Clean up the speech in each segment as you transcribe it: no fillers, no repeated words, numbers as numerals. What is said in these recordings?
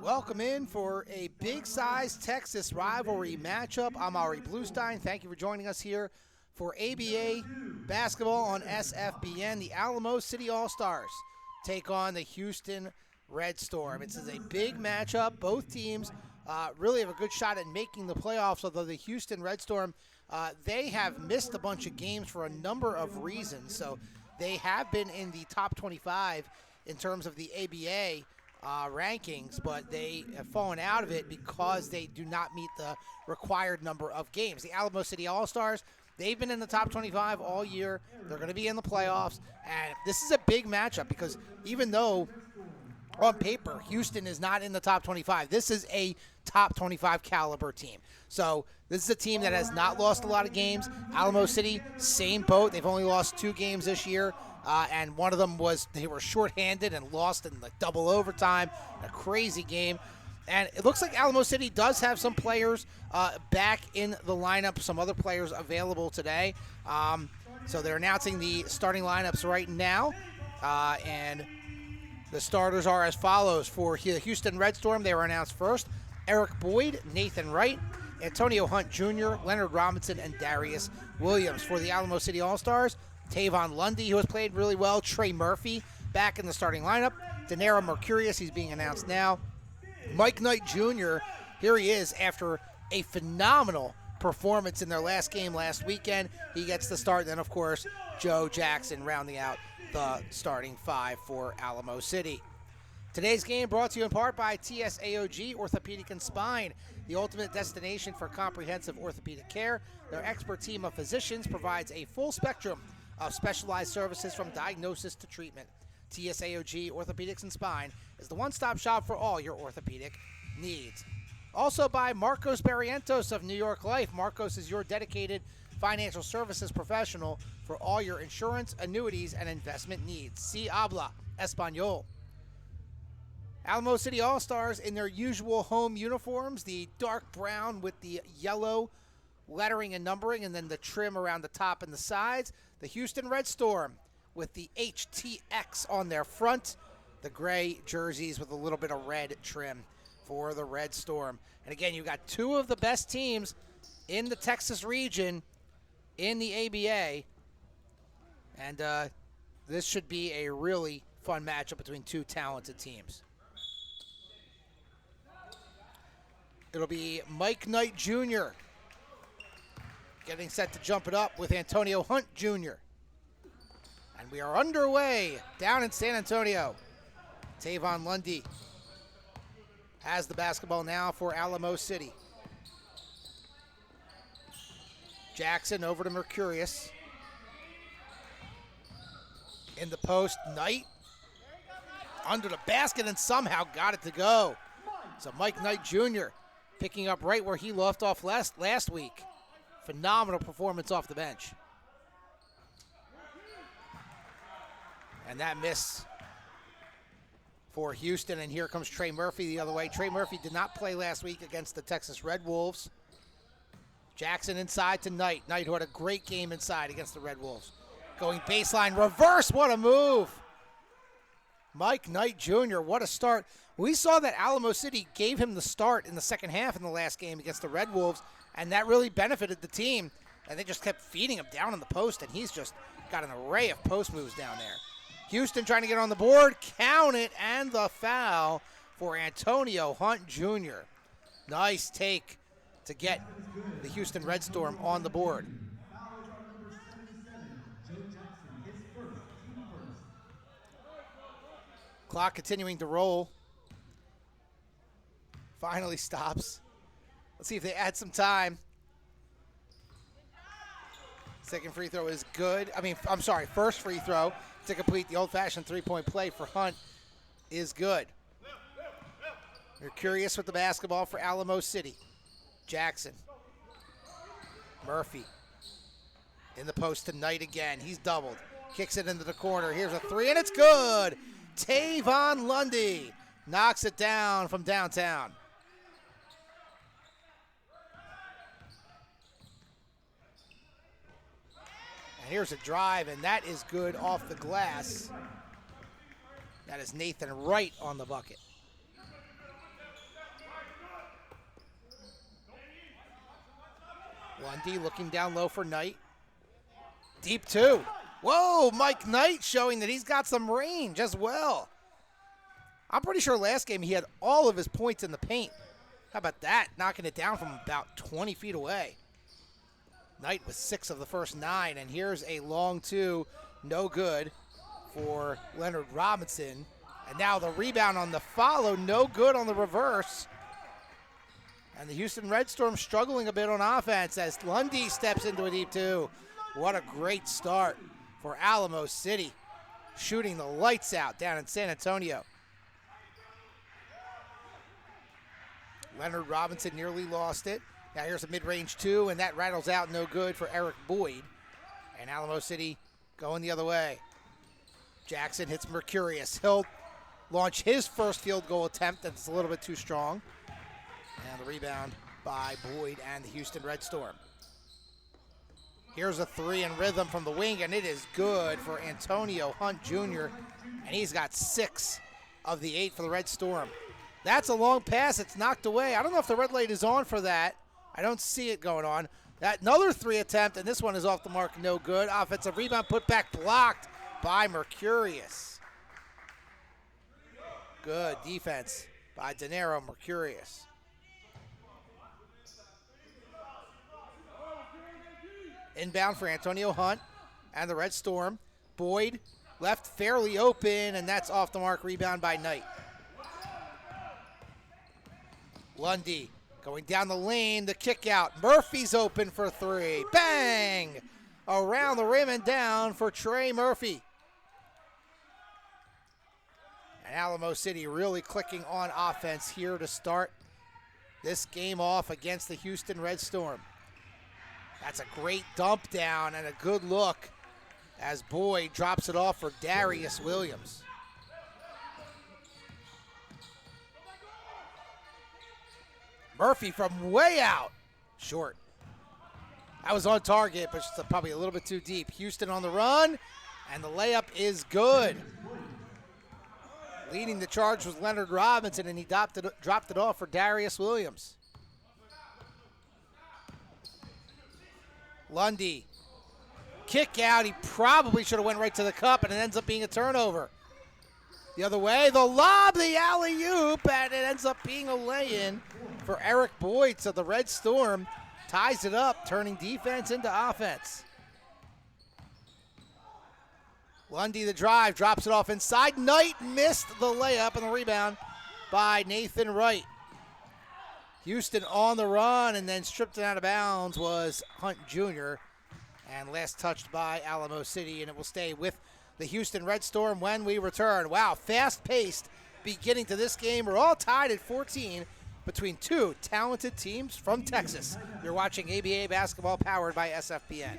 Welcome in for a big-size Texas rivalry matchup. I'm Ari Bluestein. Thank you for joining us here for ABA basketball on SFBN. The Alamo City All-Stars take on the Houston Red Storm. It's a big matchup. Both teams really have a good shot at making the playoffs, although the Houston Red Storm, they have missed a bunch of games for a number of reasons. So they have been in the top 25 in terms of the ABA rankings, but they have fallen out of it because they do not meet the required number of games. The Alamo City All-Stars, they've been in the top 25 all year. They're going to be in the playoffs, and this is a big matchup because even though on paper Houston is not in the top 25, this is a top 25 caliber team. So this is a team that has not lost a lot of games. Alamo City, same boat. They've only lost 2 games this year. And one of them was they were shorthanded and lost in the double overtime, a crazy game. And it looks like Alamo City does have some players back in the lineup, some other players available today. So they're announcing the starting lineups right now. And the starters are as follows. For the Houston Red Storm, they were announced first. Eric Boyd, Nathan Wright, Antonio Hunt Jr., Leonard Robinson, and Darius Williams. For the Alamo City All-Stars, Tavon Lundy, who has played really well. Trey Murphy back in the starting lineup. Denera Mercurius, he's being announced now. Mike Knight Jr., here he is after a phenomenal performance in their last game last weekend. He gets the start. Then, of course, Joe Jackson rounding out the starting 5 for Alamo City. Today's game brought to you in part by TSAOG Orthopedic and Spine, the ultimate destination for comprehensive orthopedic care. Their expert team of physicians provides a full spectrum of specialized services from diagnosis to treatment. TSAOG Orthopedics and Spine is the one-stop shop for all your orthopedic needs. Also by Marcos Barrientos of New York Life. Marcos is your dedicated financial services professional for all your insurance, annuities, and investment needs. Si habla español. Alamo City All-Stars in their usual home uniforms, the dark brown with the yellow lettering and numbering, and then the trim around the top and the sides. The Houston Red Storm with the HTX on their front, the gray jerseys with a little bit of red trim for the Red Storm. And again, you've got 2 of the best teams in the Texas region in the ABA, and this should be a really fun matchup between 2 talented teams. It'll be Mike Knight Jr. getting set to jump it up with Antonio Hunt Jr. And we are underway down in San Antonio. Tavon Lundy has the basketball now for Alamo City. Jackson over to Mercurius. In the post, Knight under the basket and somehow got it to go. So Mike Knight Jr. picking up right where he left off last week. Phenomenal performance off the bench. And that miss for Houston, and here comes Trey Murphy the other way. Trey Murphy did not play last week against the Texas Red Wolves. Jackson inside to Knight. Knight, who had a great game inside against the Red Wolves. Going baseline, reverse, what a move. Mike Knight Jr., what a start. We saw that Alamo City gave him the start in the second half in the last game against the Red Wolves, and that really benefited the team. And they just kept feeding him down in the post, and he's just got an array of post moves down there. Houston trying to get on the board, count it, and the foul for Antonio Hunt Jr. Nice take to get the Houston Red Storm on the board. Clock continuing to roll. Finally stops. Let's see if they add some time. Second free throw is good. First free throw to complete the old-fashioned three-point play for Hunt is good. You're curious with the basketball for Alamo City. Jackson. Murphy. In the post to Knight again. He's doubled. Kicks it into the corner. Here's a 3, and it's good. Tavon Lundy knocks it down from downtown. And here's a drive, and that is good off the glass. That is Nathan Wright on the bucket. Lundy looking down low for Knight. Deep two. Whoa, Mike Knight showing that he's got some range as well. I'm pretty sure last game he had all of his points in the paint. How about that? Knocking it down from about 20 feet away. Knight with 6 of the first 9, and here's a long two, no good for Leonard Robinson. And now the rebound on the follow, no good on the reverse. And the Houston Red Storm struggling a bit on offense as Lundy steps into a deep two. What a great start for Alamo City, shooting the lights out down in San Antonio. Leonard Robinson nearly lost it. Now here's a mid-range two, and that rattles out no good for Eric Boyd. And Alamo City going the other way. Jackson hits Mercurius. He'll launch his first field goal attempt. That's a little bit too strong. And the rebound by Boyd and the Houston Red Storm. Here's a three in rhythm from the wing, and it is good for Antonio Hunt Jr., and he's got 6 of the 8 for the Red Storm. That's a long pass. It's knocked away. I don't know if the red light is on for that. I don't see it going on. That another 3 attempt, and this one is off the mark, no good. Offensive rebound put back blocked by Mercurius. Good defense by Dinero Mercurius. Inbound for Antonio Hunt and the Red Storm. Boyd left fairly open, and that's off the mark. Rebound by Knight. Lundy going down the lane, the kick out. Murphy's open for 3. Bang! Around the rim and down for Trey Murphy. And Alamo City really clicking on offense here to start this game off against the Houston Red Storm. That's a great dump down and a good look as Boyd drops it off for Darius Williams. Murphy from way out. Short. That was on target, but just probably a little bit too deep. Houston on the run, and the layup is good. Leading the charge was Leonard Robinson, and he dropped it off for Darius Williams. Lundy. Kick out. He probably should have went right to the cup, and it ends up being a turnover. The other way, the lob, the alley-oop, and it ends up being a lay-in for Eric Boyd. So the Red Storm ties it up, turning defense into offense. Lundy the drive, drops it off inside. Knight missed the layup, and the rebound by Nathan Wright. Houston on the run, and then stripped it out of bounds was Hunt Jr. And last touched by Alamo City, and it will stay with the Houston Red Storm when we return. Wow, fast-paced beginning to this game. We're all tied at 14 between 2 talented teams from Texas. You're watching ABA basketball powered by SFBN.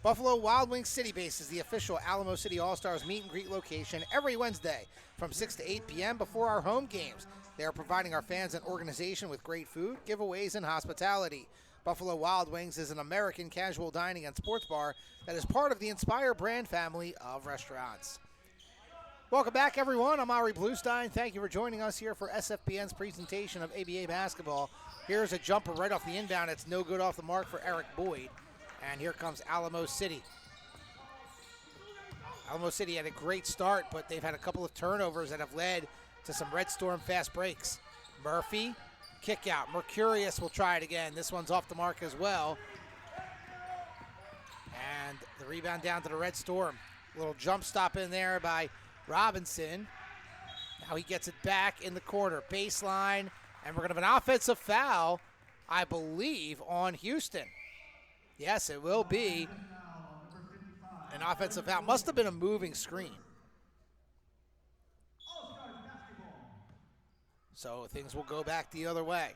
Buffalo Wild Wings City Base is the official Alamo City All-Stars meet and greet location every Wednesday from 6 to 8 p.m. before our home games. They are providing our fans and organization with great food, giveaways, and hospitality. Buffalo Wild Wings is an American casual dining and sports bar that is part of the Inspire brand family of restaurants. Welcome back, everyone. I'm Ari Bluestein. Thank you for joining us here for SFBN's presentation of ABA basketball. Here's a jumper right off the inbound. It's no good off the mark for Eric Boyd. And here comes Alamo City. Alamo City had a great start, but they've had a couple of turnovers that have led to some Red Storm fast breaks. Murphy, kick out. Mercurius will try it again. This one's off the mark as well. And the rebound down to the Red Storm. A little jump stop in there by Robinson. Now he gets it back in the corner. Baseline, and we're going to have an offensive foul I believe, on Houston. Yes, it will be an offensive foul. Must have been a moving screen. So things will go back the other way.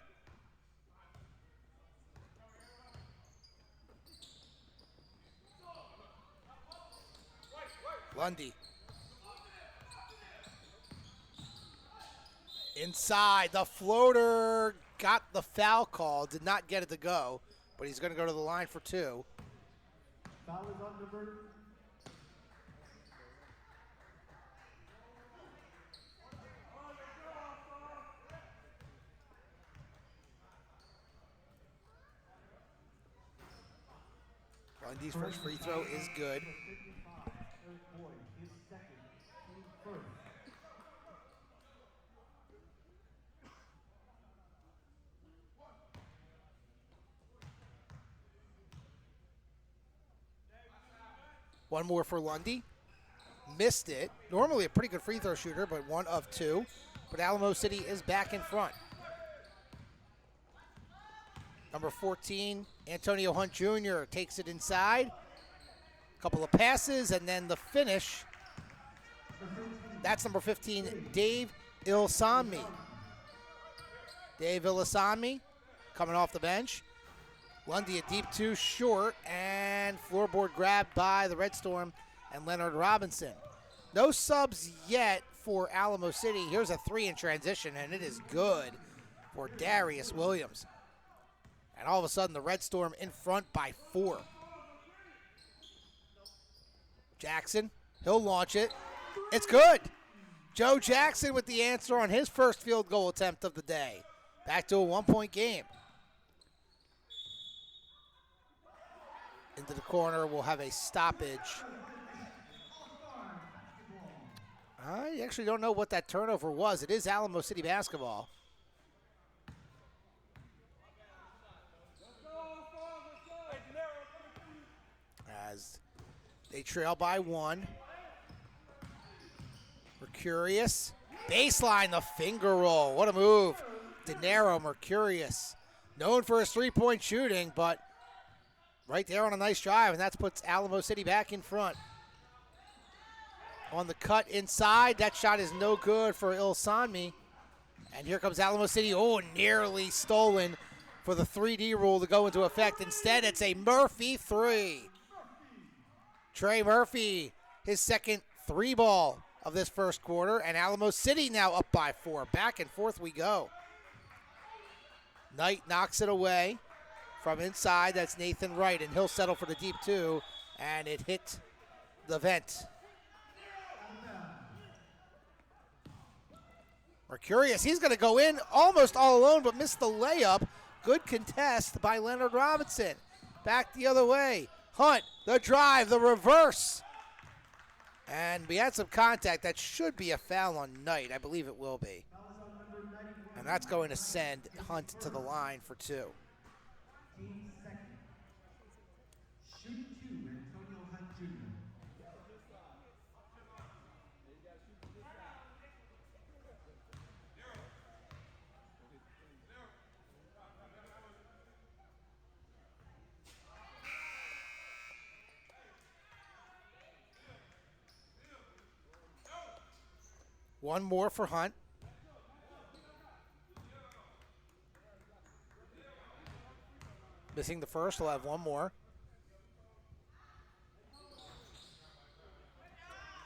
Lundy. Inside, the floater got the foul call, did not get it to go, but he's going to go to the line for two. Foul is on number. Lundy's first free throw is good. One more for Lundy. Missed it. Normally a pretty good free throw shooter, but 1 of 2. But Alamo City is back in front. Number 14, Antonio Hunt Jr. takes it inside. Couple of passes, and then the finish. That's number 15, Dave Ilsanmi. Dave Ilsanmi coming off the bench. Lundy a deep 2 short, and floorboard grabbed by the Red Storm and Leonard Robinson. No subs yet for Alamo City. Here's a 3 in transition, and it is good for Darius Williams. And all of a sudden, the Red Storm in front by 4. Jackson, he'll launch it. It's good. Joe Jackson with the answer on his first field goal attempt of the day. Back to a 1-point game. Into the corner, we'll have a stoppage. I actually don't know what that turnover was. It is Alamo City basketball. As they trail by 1. Mercurius. Baseline, the finger roll. What a move. De Niro, Mercurius. Known for his three-point shooting, but right there on a nice drive, and that puts Alamo City back in front. On the cut inside, that shot is no good for Ilsanmi. And here comes Alamo City. Oh, nearly stolen for the 3D rule to go into effect. Instead, it's a Murphy 3. Trey Murphy, his second 3-ball of this first quarter, and Alamo City now up by 4. Back and forth we go. Knight knocks it away from inside. That's Nathan Wright, and he'll settle for the deep 2, and it hit the vent. Mercurius, he's going to go in almost all alone, but missed the layup. Good contest by Leonard Robinson. Back the other way. Hunt, the drive, the reverse. And we had some contact. That should be a foul on Knight. I believe it will be. And that's going to send Hunt to the line for 2. One more for Hunt. Missing the first, he'll have one more.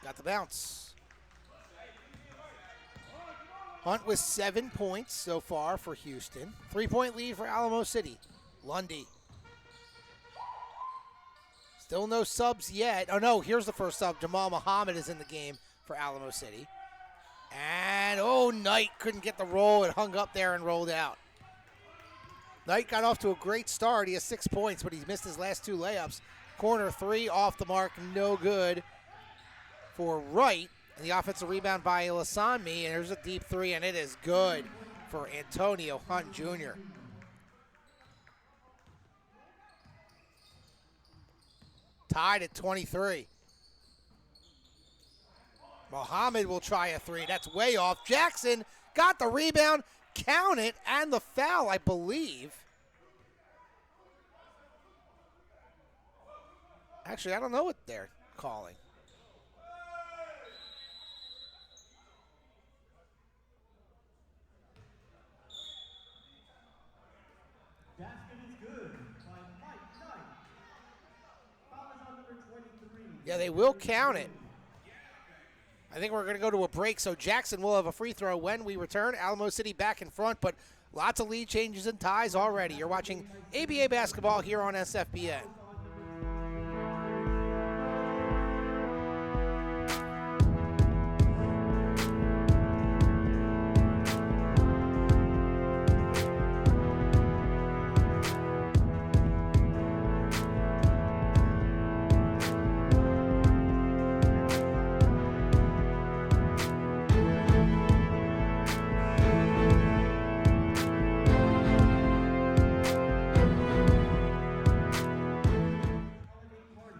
Got the bounce. Hunt with 7 points so far for Houston. 3-point lead for Alamo City. Lundy. Still no subs yet. Oh no, here's the first sub. Jamal Muhammad is in the game for Alamo City. And, Knight couldn't get the roll. It hung up there and rolled out. Knight got off to a great start. He has 6 points, but he's missed his last 2 layups. Corner 3 off the mark, no good for Wright. And the offensive rebound by Ilsanmi. And there's a deep 3, and it is good for Antonio Hunt Jr. Tied at 23. Muhammad will try a 3. That's way off. Jackson got the rebound, count it, and the foul, I believe. Actually, I don't know what they're calling. Basket is good by Mike Knight. Foul is on number 23. Yeah, they will count it. I think we're going to go to a break, so Jackson will have a free throw when we return. Alamo City back in front, but lots of lead changes and ties already. You're watching ABA basketball here on SFBN.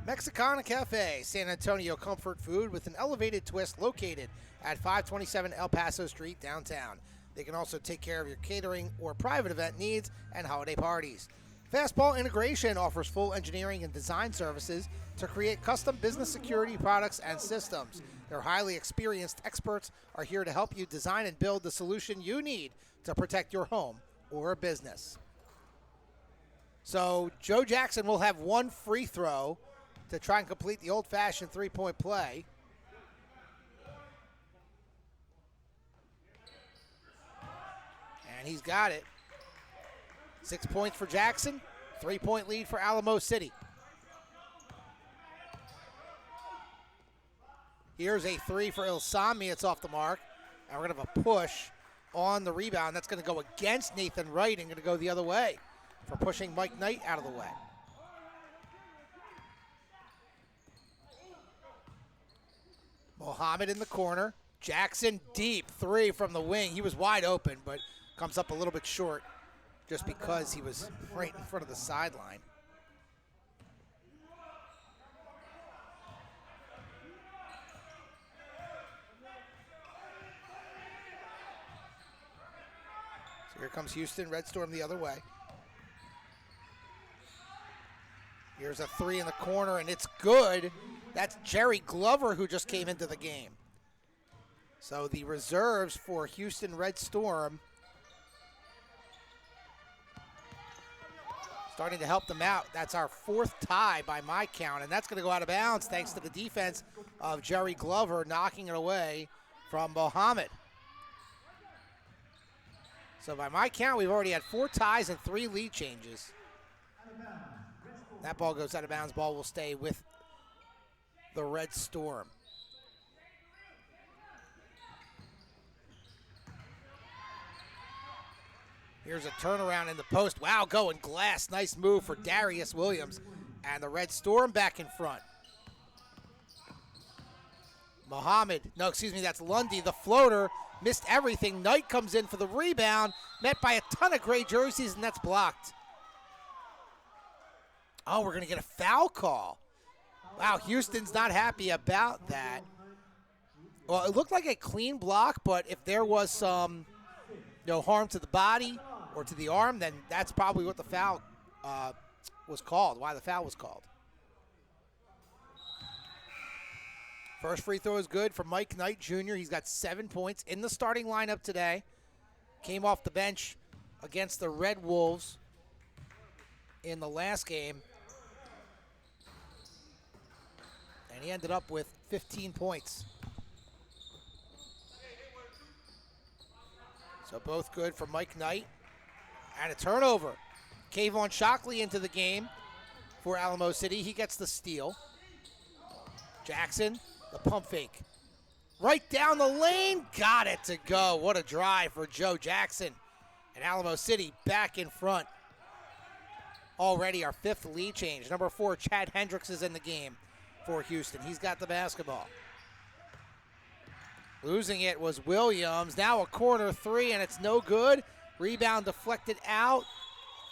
Mexicana Cafe, San Antonio comfort food with an elevated twist located at 527 El Paso Street, downtown. They can also take care of your catering or private event needs and holiday parties. Fastball Integration offers full engineering and design services to create custom business security products and systems. Their highly experienced experts are here to help you design and build the solution you need to protect your home or business. So Joe Jackson will have one free throw to try and complete the old-fashioned three-point play. And he's got it. 6 points for Jackson, 3-point lead for Alamo City. Here's a three for Ilsami. It's off the mark. And we're going to have a push on the rebound. That's going to go against Nathan Wright and going to go the other way for pushing Mike Knight out of the way. Mohammed in the corner. Jackson deep, three from the wing. He was wide open, but comes up a little bit short just because he was right in front of the sideline. So here comes Houston, Red Storm the other way. Here's a three in the corner, and it's good. That's Jerry Glover who just came into the game. So the reserves for Houston Red Storm starting to help them out. That's our fourth tie by my count, and that's going to go out of bounds thanks to the defense of Jerry Glover knocking it away from Mohammed. So by my count, we've already had 4 ties and 3 lead changes. That ball goes out of bounds. Ball will stay with the Red Storm. Here's a turnaround in the post. Wow, going glass. Nice move for Darius Williams. And the Red Storm back in front. That's Lundy. The floater missed everything. Knight comes in for the rebound. Met by a ton of gray jerseys, and that's blocked. Oh, we're going to get a foul call. Wow, Houston's not happy about that. Well, it looked like a clean block, but if there was some harm to the body or to the arm, then that's probably what the foul was called, why the foul was called. First free throw is good for Mike Knight Jr. He's got 7 points in the starting lineup today. Came off the bench against the Red Wolves in the last game. And he ended up with 15 points. So both good for Mike Knight. And a turnover. Kayvon Shockley into the game for Alamo City. He gets the steal. Jackson, the pump fake. Right down the lane. Got it to go. What a drive for Joe Jackson. And Alamo City back in front. Already our 5th lead change. Number 4, Chad Hendricks is in the game for Houston. He's got the basketball. Losing it was Williams. Now a corner 3, and it's no good. Rebound deflected out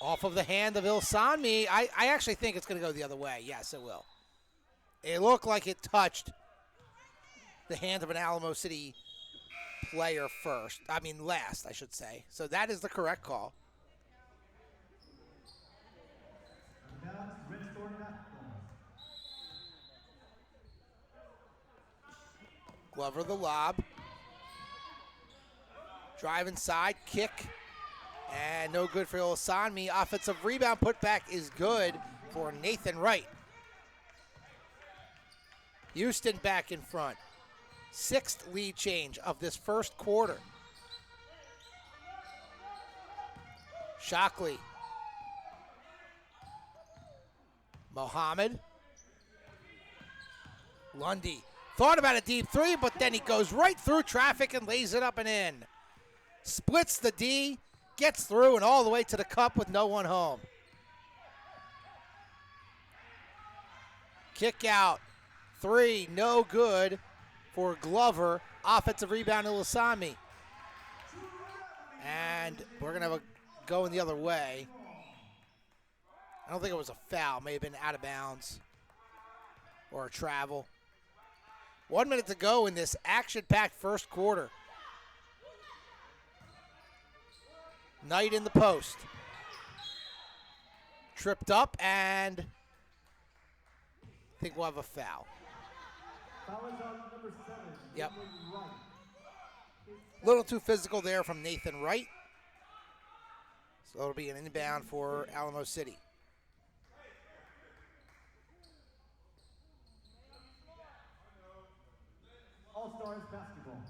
off of the hand of Ilsami. I actually think it's going to go the other way. Yes, it will. It looked like it touched the hand of an Alamo City player last, I should say. So that is the correct call. Glover the lob. Drive inside, kick, and no good for Ilsanmi. Offensive rebound putback is good for Nathan Wright. Houston back in front. 6th lead change of this first quarter. Shockley. Mohammed. Lundy. Thought about a deep three, but then he goes right through traffic and lays it up and in. Splits the D, gets through and all the way to the cup with no one home. Kick out. 3, no good for Glover. Offensive rebound to Ilsanmi. And we're going to go in the other way. I don't think it was a foul. May have been out of bounds or a travel. 1 minute to go in this action-packed first quarter. Knight in the post. Tripped up, and I think we'll have a foul. Foul is on number 7. Yep. Nathan Wright. A little too physical there from Nathan Wright. So it'll be an inbound for Alamo City. All-Stars basketball.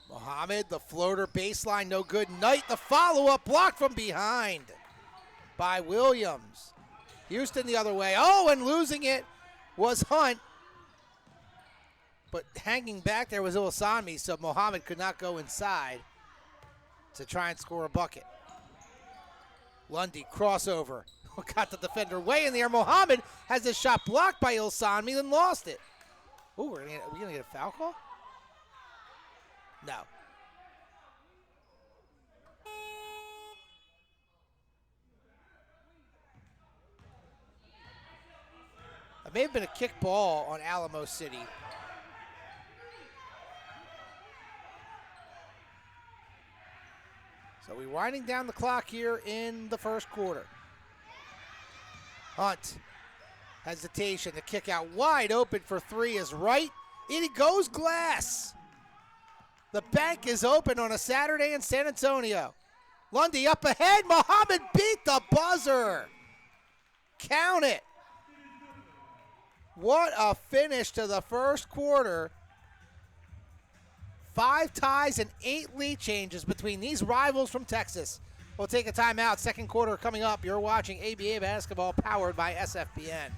Mohammed, the floater baseline, no good. Knight, the follow-up, blocked from behind by Williams. Houston the other way. Oh, and losing it was Hunt. But hanging back there was Ilsanmi, so Mohammed could not go inside to try and score a bucket. Lundy, crossover. Got the defender way in the air. Mohammed has his shot blocked by Ilsanmi, then lost it. Ooh, are we going to get a foul call? No. It may have been a kick ball on Alamo City. So we're winding down the clock here in the first quarter. Hunt. Hesitation. The kick out wide open for 3 is Wright. In it goes, glass. The bank is open on a Saturday in San Antonio. Lundy up ahead. Mohammed beat the buzzer. Count it. What a finish to the first quarter. 5 ties and 8 lead changes between these rivals from Texas. We'll take a timeout. Second quarter coming up. You're watching ABA basketball powered by SFBN.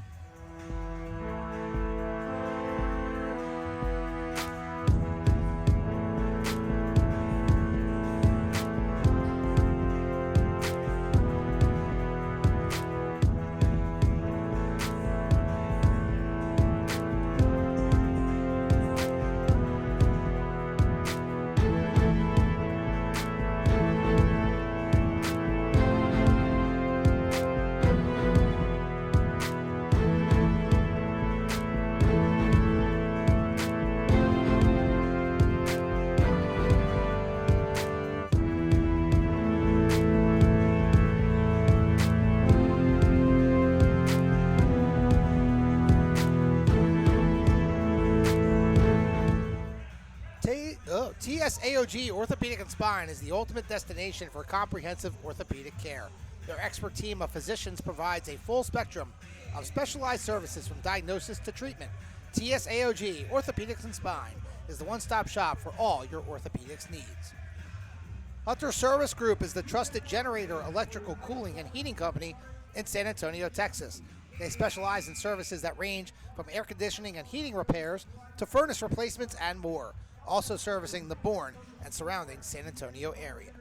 TSAOG Orthopedic and Spine is the ultimate destination for comprehensive orthopedic care. Their expert team of physicians provides a full spectrum of specialized services from diagnosis to treatment. TSAOG Orthopedics and Spine is the one-stop shop for all your orthopedics needs. Hunter Service Group is the trusted generator, electrical, cooling, and heating company in San Antonio, Texas. They specialize in services that range from air conditioning and heating repairs to furnace replacements and more. Also servicing the Bourne and surrounding San Antonio area.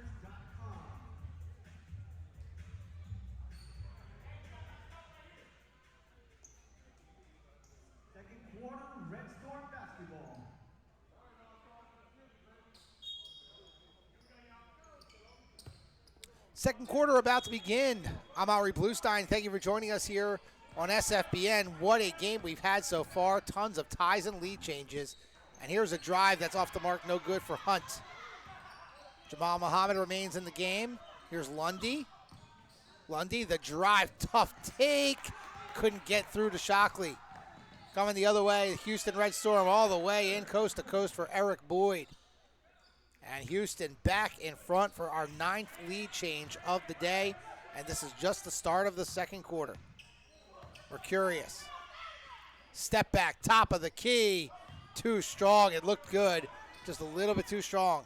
Second quarter, Red Storm basketball. Second quarter about to begin. I'm Ari Bluestein. Thank you for joining us here on SFBN. What a game we've had so far. Tons of ties and lead changes. And here's a drive that's off the mark, no good for Hunt. Jamal Muhammad remains in the game. Here's Lundy. Lundy, the drive, tough take. Couldn't get through to Shockley. Coming the other way, Houston Red Storm all the way in coast to coast for Eric Boyd. And Houston back in front for our 9th lead change of the day. And this is just the start of the second quarter. Mercurius. Step back, top of the key. Too strong. It looked good. Just a little bit too strong.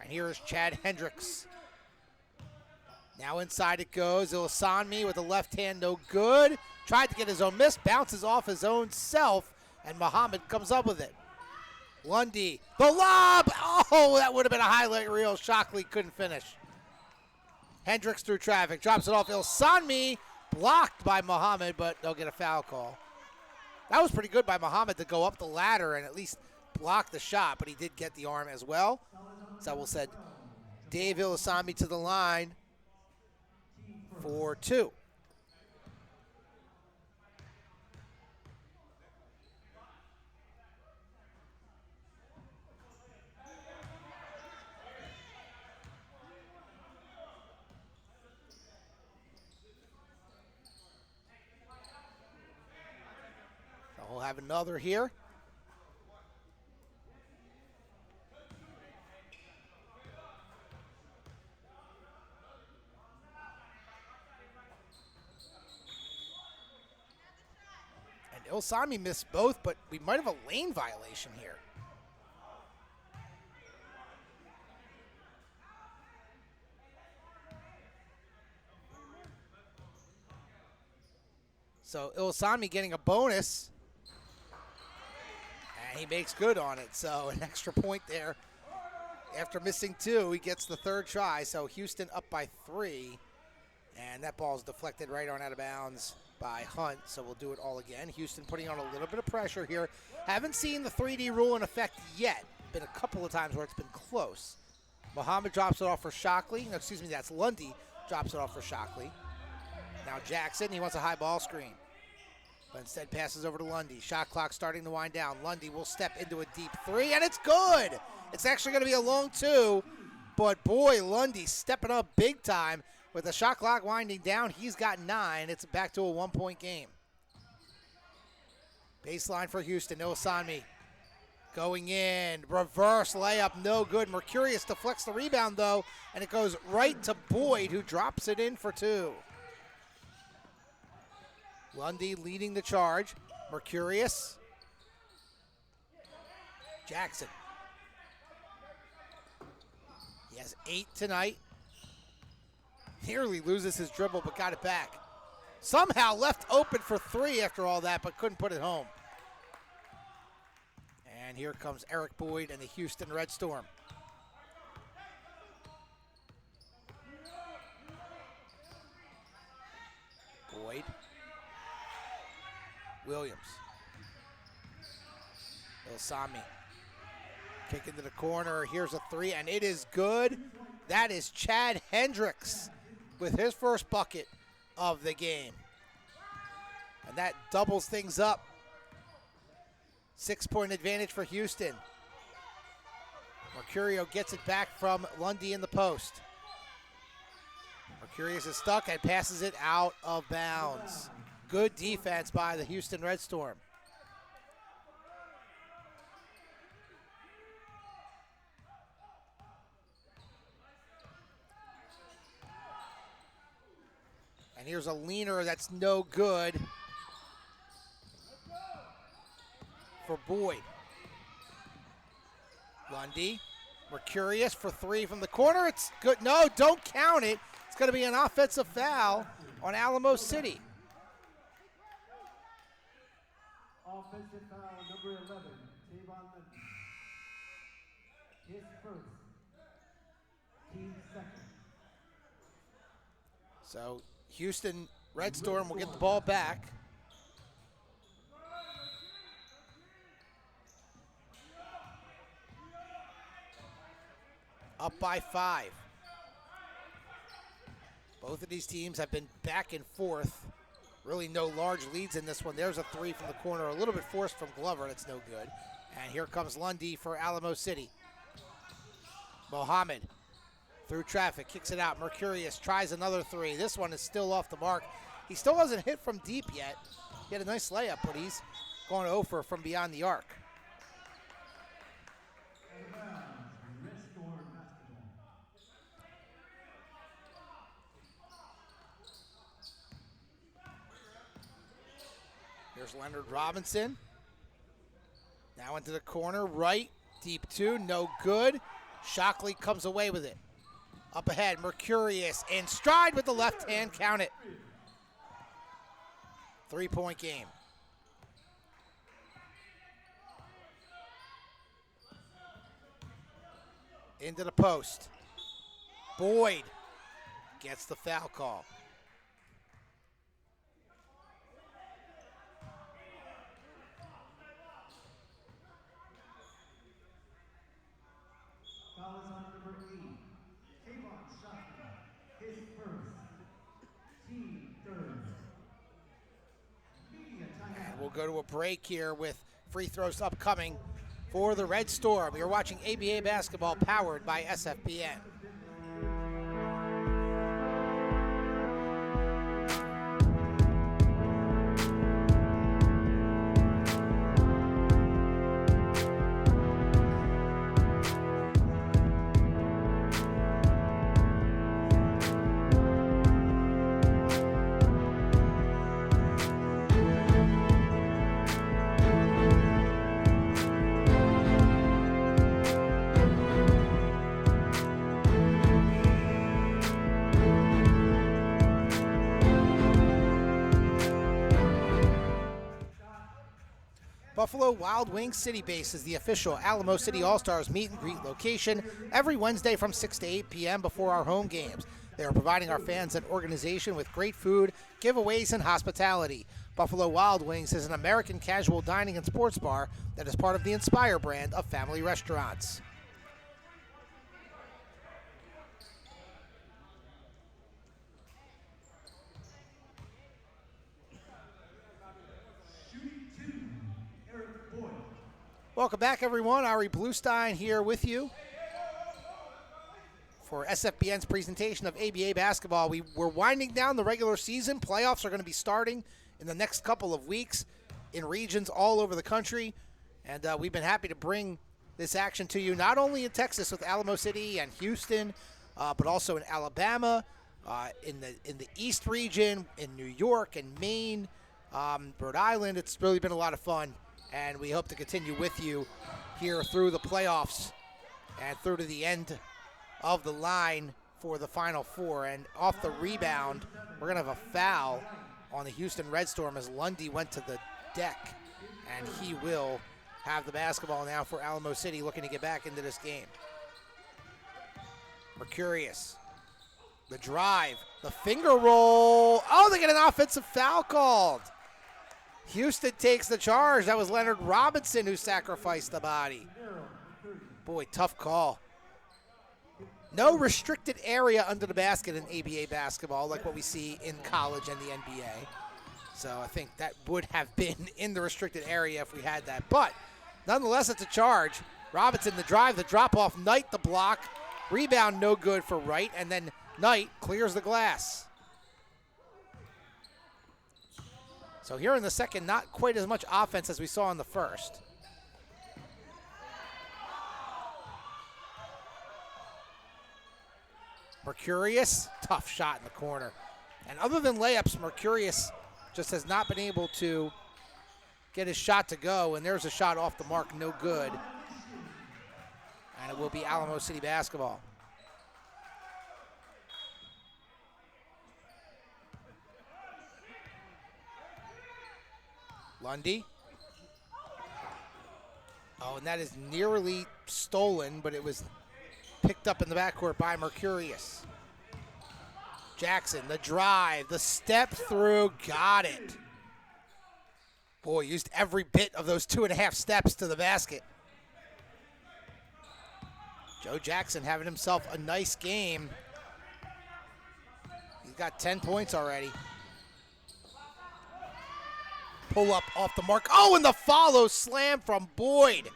And here is Chad Hendricks. Now inside it goes. Ilsanmi with the left hand, no good. Tried to get his own miss, bounces off his own self, and Muhammad comes up with it. Lundy, the lob! Oh, that would have been a highlight reel. Shockley couldn't finish. Hendricks through traffic, drops it off. Ilsanmi, blocked by Muhammad, but they'll get a foul call. That was pretty good by Muhammad to go up the ladder and at least block the shot, but he did get the arm as well. So we'll send Dave Ilsanmi to the line for 2. So we'll have another here. Ilsanmi missed both, but we might have a lane violation here. So Ilsanmi getting a bonus, and he makes good on it. So an extra point there. After missing 2, he gets the 3rd try. So Houston up by 3, and that ball is deflected right on out of bounds by Hunt, so we'll do it all again. Houston putting on a little bit of pressure here. Haven't seen the 3D rule in effect yet. Been a couple of times where it's been close. Muhammad drops it off for Shockley. No, excuse me, that's Lundy. Drops it off for Shockley. Now Jackson, he wants a high ball screen, but instead passes over to Lundy. Shot clock starting to wind down. Lundy will step into a deep 3, and it's good. It's actually going to be a long 2, but boy, Lundy stepping up big time. With the shot clock winding down, he's got 9. It's back to a 1-point game. Baseline for Houston. Ilsanmi going in. Reverse layup, no good. Mercurius deflects the rebound, though, and it goes right to Boyd, who drops it in for 2. Lundy leading the charge. Mercurius. Jackson. He has 8 tonight. Nearly loses his dribble, but got it back. Somehow left open for 3 after all that, but couldn't put it home. And here comes Eric Boyd and the Houston Red Storm. Boyd. Williams. Ilsanmi. Kick into the corner. Here's a 3, and it is good. That is Chad Hendricks with his first bucket of the game. And that doubles things up. 6-point advantage for Houston. Mercurio gets it back from Lundy in the post. Mercurius is stuck and passes it out of bounds. Good defense by the Houston Red Storm. And here's a leaner that's no good for Boyd. Lundy, Mercurius for 3 from the corner. It's good. No, don't count it. It's going to be an offensive foul on Alamo City. Offensive foul number 11, Tavon Lundy. His first, team second. So Houston Red Storm will get the ball back. Up by 5. Both of these teams have been back and forth. Really no large leads in this one. There's a 3 from the corner, a little bit forced from Glover. That's no good. And here comes Lundy for Alamo City. Mohammed Through traffic, kicks it out. Mercurius tries another three. This one is still off the mark. He still hasn't hit from deep yet. He had a nice layup, but he's going over from beyond the arc. Here's Leonard Robinson. Now into the corner, right, deep two, no good. Shockley comes away with it. Up ahead, Mercurius in stride with the left hand, count it. 3-point game. Into the post. Boyd gets the foul call. Foul is on number 8. Kayvon Shockley, his first. Team third. Media timeout. And we'll go to a break here with free throws upcoming for the Red Storm. You're watching ABA basketball powered by SFBN. Buffalo Wild Wings City Base is the official Alamo City All-Stars meet and greet location every Wednesday from 6 to 8 p.m. before our home games. They are providing our fans and organization with great food, giveaways, and hospitality. Buffalo Wild Wings is an American casual dining and sports bar that is part of the Inspire brand of family restaurants. Welcome back, everyone. Ari Bluestein here with you for SFBN's presentation of ABA basketball. We're winding down the regular season. Playoffs are going to be starting in the next couple of weeks in regions all over the country. And we've been happy to bring this action to you, not only in Texas with Alamo City and Houston, but also in Alabama, in the East region, in New York and Maine, Rhode Island. It's really been a lot of fun. And we hope to continue with you here through the playoffs and through to the end of the line for the Final Four. And off the rebound, we're going to have a foul on the Houston Red Storm as Lundy went to the deck. And he will have the basketball now for Alamo City, looking to get back into this game. Mercurius, the drive, the finger roll. Oh, they get an offensive foul called. Houston takes the charge. That was Leonard Robinson who sacrificed the body. Boy, tough call. No restricted area under the basket in ABA basketball like what we see in college and the NBA. So I think that would have been in the restricted area if we had that. But nonetheless, it's a charge. Robinson, the drive, the drop-off. Knight, the block. Rebound, no good for Wright. And then Knight clears the glass. So here in the second, not quite as much offense as we saw in the first. Mercurius, tough shot in the corner. And other than layups, Mercurius just has not been able to get his shot to go. And there's a shot off the mark, no good. And it will be Alamo City basketball. Lundy. Oh, and that is nearly stolen, but it was picked up in the backcourt by Mercurius. Jackson, the drive, the step through, got it. Boy, used every bit of those 2.5 steps to the basket. Joe Jackson having himself a nice game. He's got 10 points already. Pull up off the mark. Oh, and the follow slam from Boyd.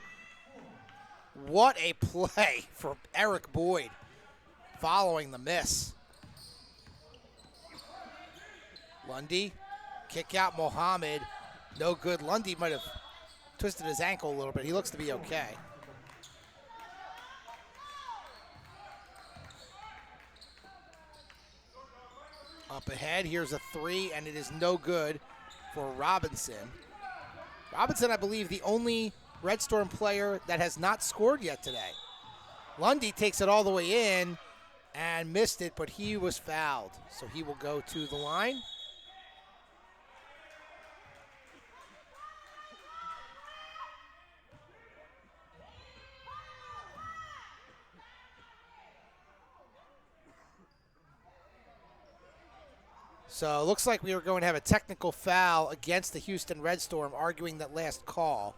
What a play for Eric Boyd. following the miss. Lundy, kick out Mohammed. No good. Lundy might have twisted his ankle a little bit. He looks to be okay. Up ahead, here's a three, and it is no good for Robinson. Robinson, I believe, the only Red Storm player that has not scored yet today. Lundy takes it all the way in and missed it, but he was fouled. So he will go to the line. So it looks like we are going to have a technical foul against the Houston Red Storm, arguing that last call.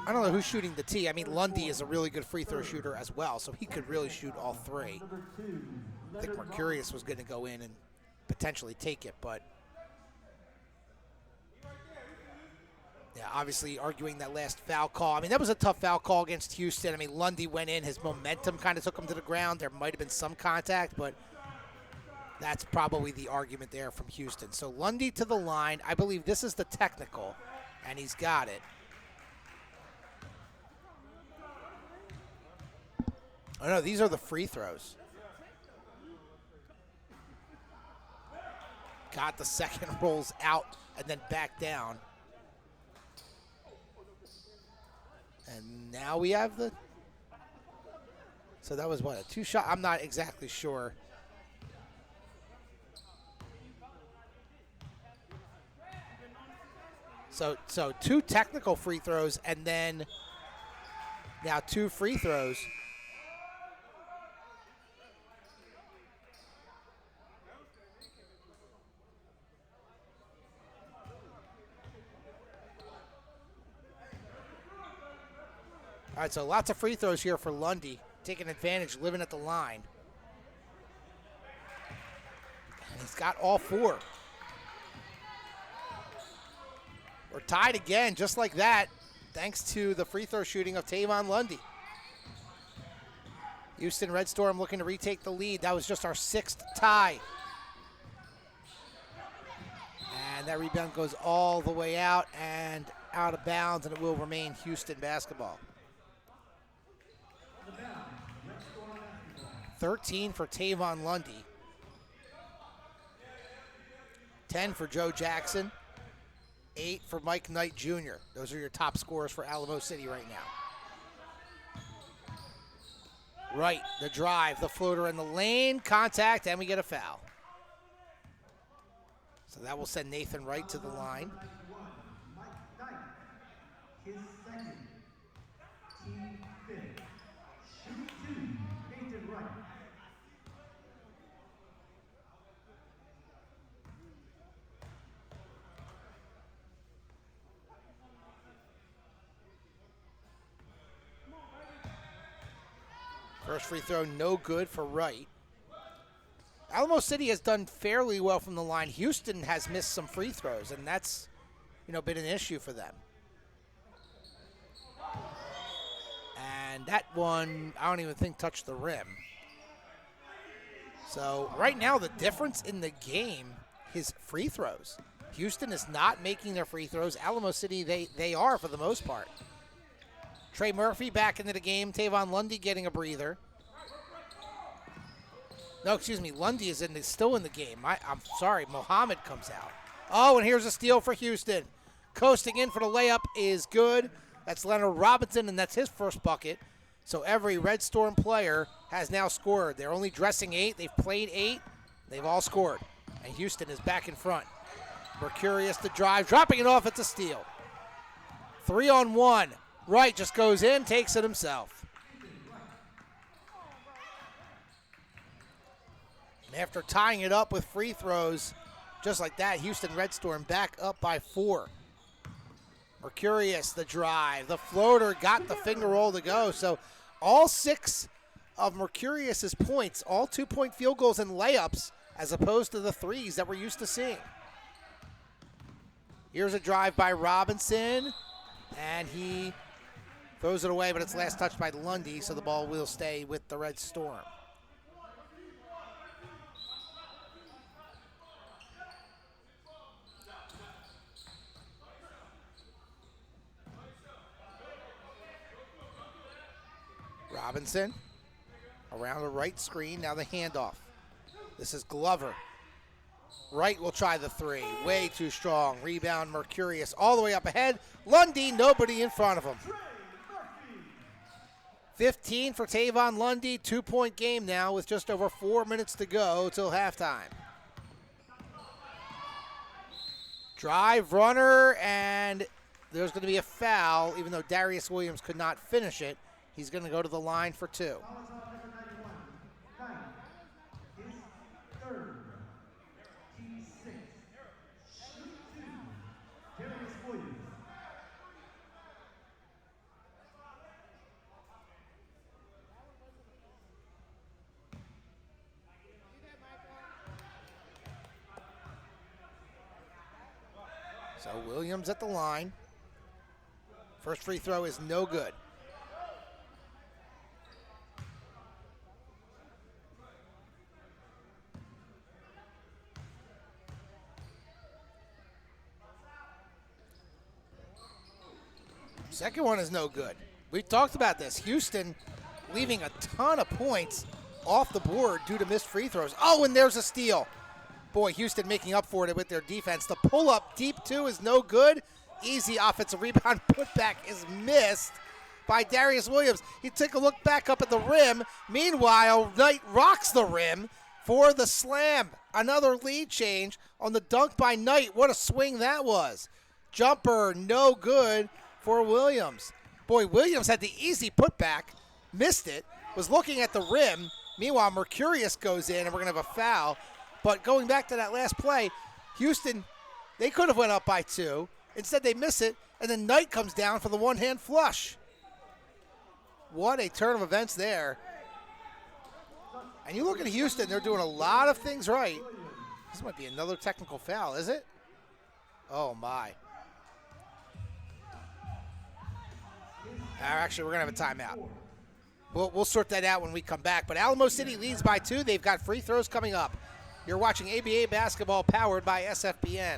I don't know who's shooting the tee. I mean, Lundy is a really good free throw shooter as well, so he could really shoot all three. I think Mercurius was going to go in and potentially take it, but yeah, obviously arguing that last foul call. I mean, that was a tough foul call against Houston. I mean, Lundy went in. His momentum kind of took him to the ground. There might have been some contact, but that's probably the argument there from Houston. So Lundy to the line. I believe this is the technical, and he's got it. Oh, no, these are the free throws. Got the second, rolls out, and then back down. And now we have the... So that was what, a two-shot? I'm not exactly sure. So two technical free throws, and then now two free throws. All right, so lots of free throws here for Lundy, taking advantage, living at the line. And he's got all four. We're tied again, just like that, thanks to the free throw shooting of Tavon Lundy. Houston Red Storm looking to retake the lead. That was just our sixth tie. And that rebound goes all the way out and out of bounds, and it will remain Houston basketball. 13 for Tavon Lundy. 10 for Joe Jackson. 8 for Mike Knight Jr. Those are your top scorers for Alamo City right now. Right, the drive, the floater in the lane, contact, and we get a foul. So that will send Nathan Wright to the line. Mike Knight, his second, team fifth. Shoot two, Nathan Wright. First free throw, no good for Wright. Alamo City has done fairly well from the line. Houston has missed some free throws, and that's, been an issue for them. And that one, I don't even think touched the rim. So right now, the difference in the game is free throws. Houston is not making their free throws. Alamo City, they are for the most part. Trey Murphy back into the game. Tavon Lundy getting a breather. No, excuse me. Lundy is still in the game. I'm sorry. Mohammed comes out. Oh, and here's a steal for Houston. Coasting in for the layup is good. That's Leonard Robinson, and that's his first bucket. So every Red Storm player has now scored. They're only dressing 8. They've played 8. They've all scored. And Houston is back in front. Mercurius to drive. Dropping it off. It's a steal. 3-on-1. Wright just goes in, takes it himself. And after tying it up with free throws, just like that, Houston Red Storm back up by 4. Mercurius, the drive. The floater got the finger roll to go. So all 6 of Mercurius's points, all 2-point field goals and layups, as opposed to the 3s that we're used to seeing. Here's a drive by Robinson. And he throws it away, but it's last touched by Lundy, so the ball will stay with the Red Storm. Robinson around the right screen. Now the handoff. This is Glover. Wright will try the three. Way too strong. Rebound, Mercurius all the way up ahead. Lundy, nobody in front of him. 15 for Tavon Lundy. 2-point game now with just over 4 minutes to go till halftime. Drive, runner, and there's going to be a foul, even though Darius Williams could not finish it. He's going to go to the line for two. So Williams at the line. First free throw is no good. Second one is no good. We talked about this. Houston leaving a ton of points off the board due to missed free throws. Oh, and there's a steal. Boy, Houston making up for it with their defense. The pull-up deep two is no good. Easy offensive rebound putback is missed by Darius Williams. He took a look back up at the rim. Meanwhile, Knight rocks the rim for the slam. Another lead change on the dunk by Knight. What a swing that was. Jumper, no good for Williams. Boy, Williams had the easy putback, missed it, was looking at the rim. Meanwhile, Mercurius goes in, and we're going to have a foul. But going back to that last play, Houston, they could have went up by 2. Instead, they miss it, and then Knight comes down for the one-hand flush. What a turn of events there. And you look at Houston, they're doing a lot of things right. This might be another technical foul, is it? Oh, my. Actually, we're going to have a timeout. We'll sort that out when we come back. But Alamo City leads by 2. They've got free throws coming up. You're watching ABA basketball powered by SFBN.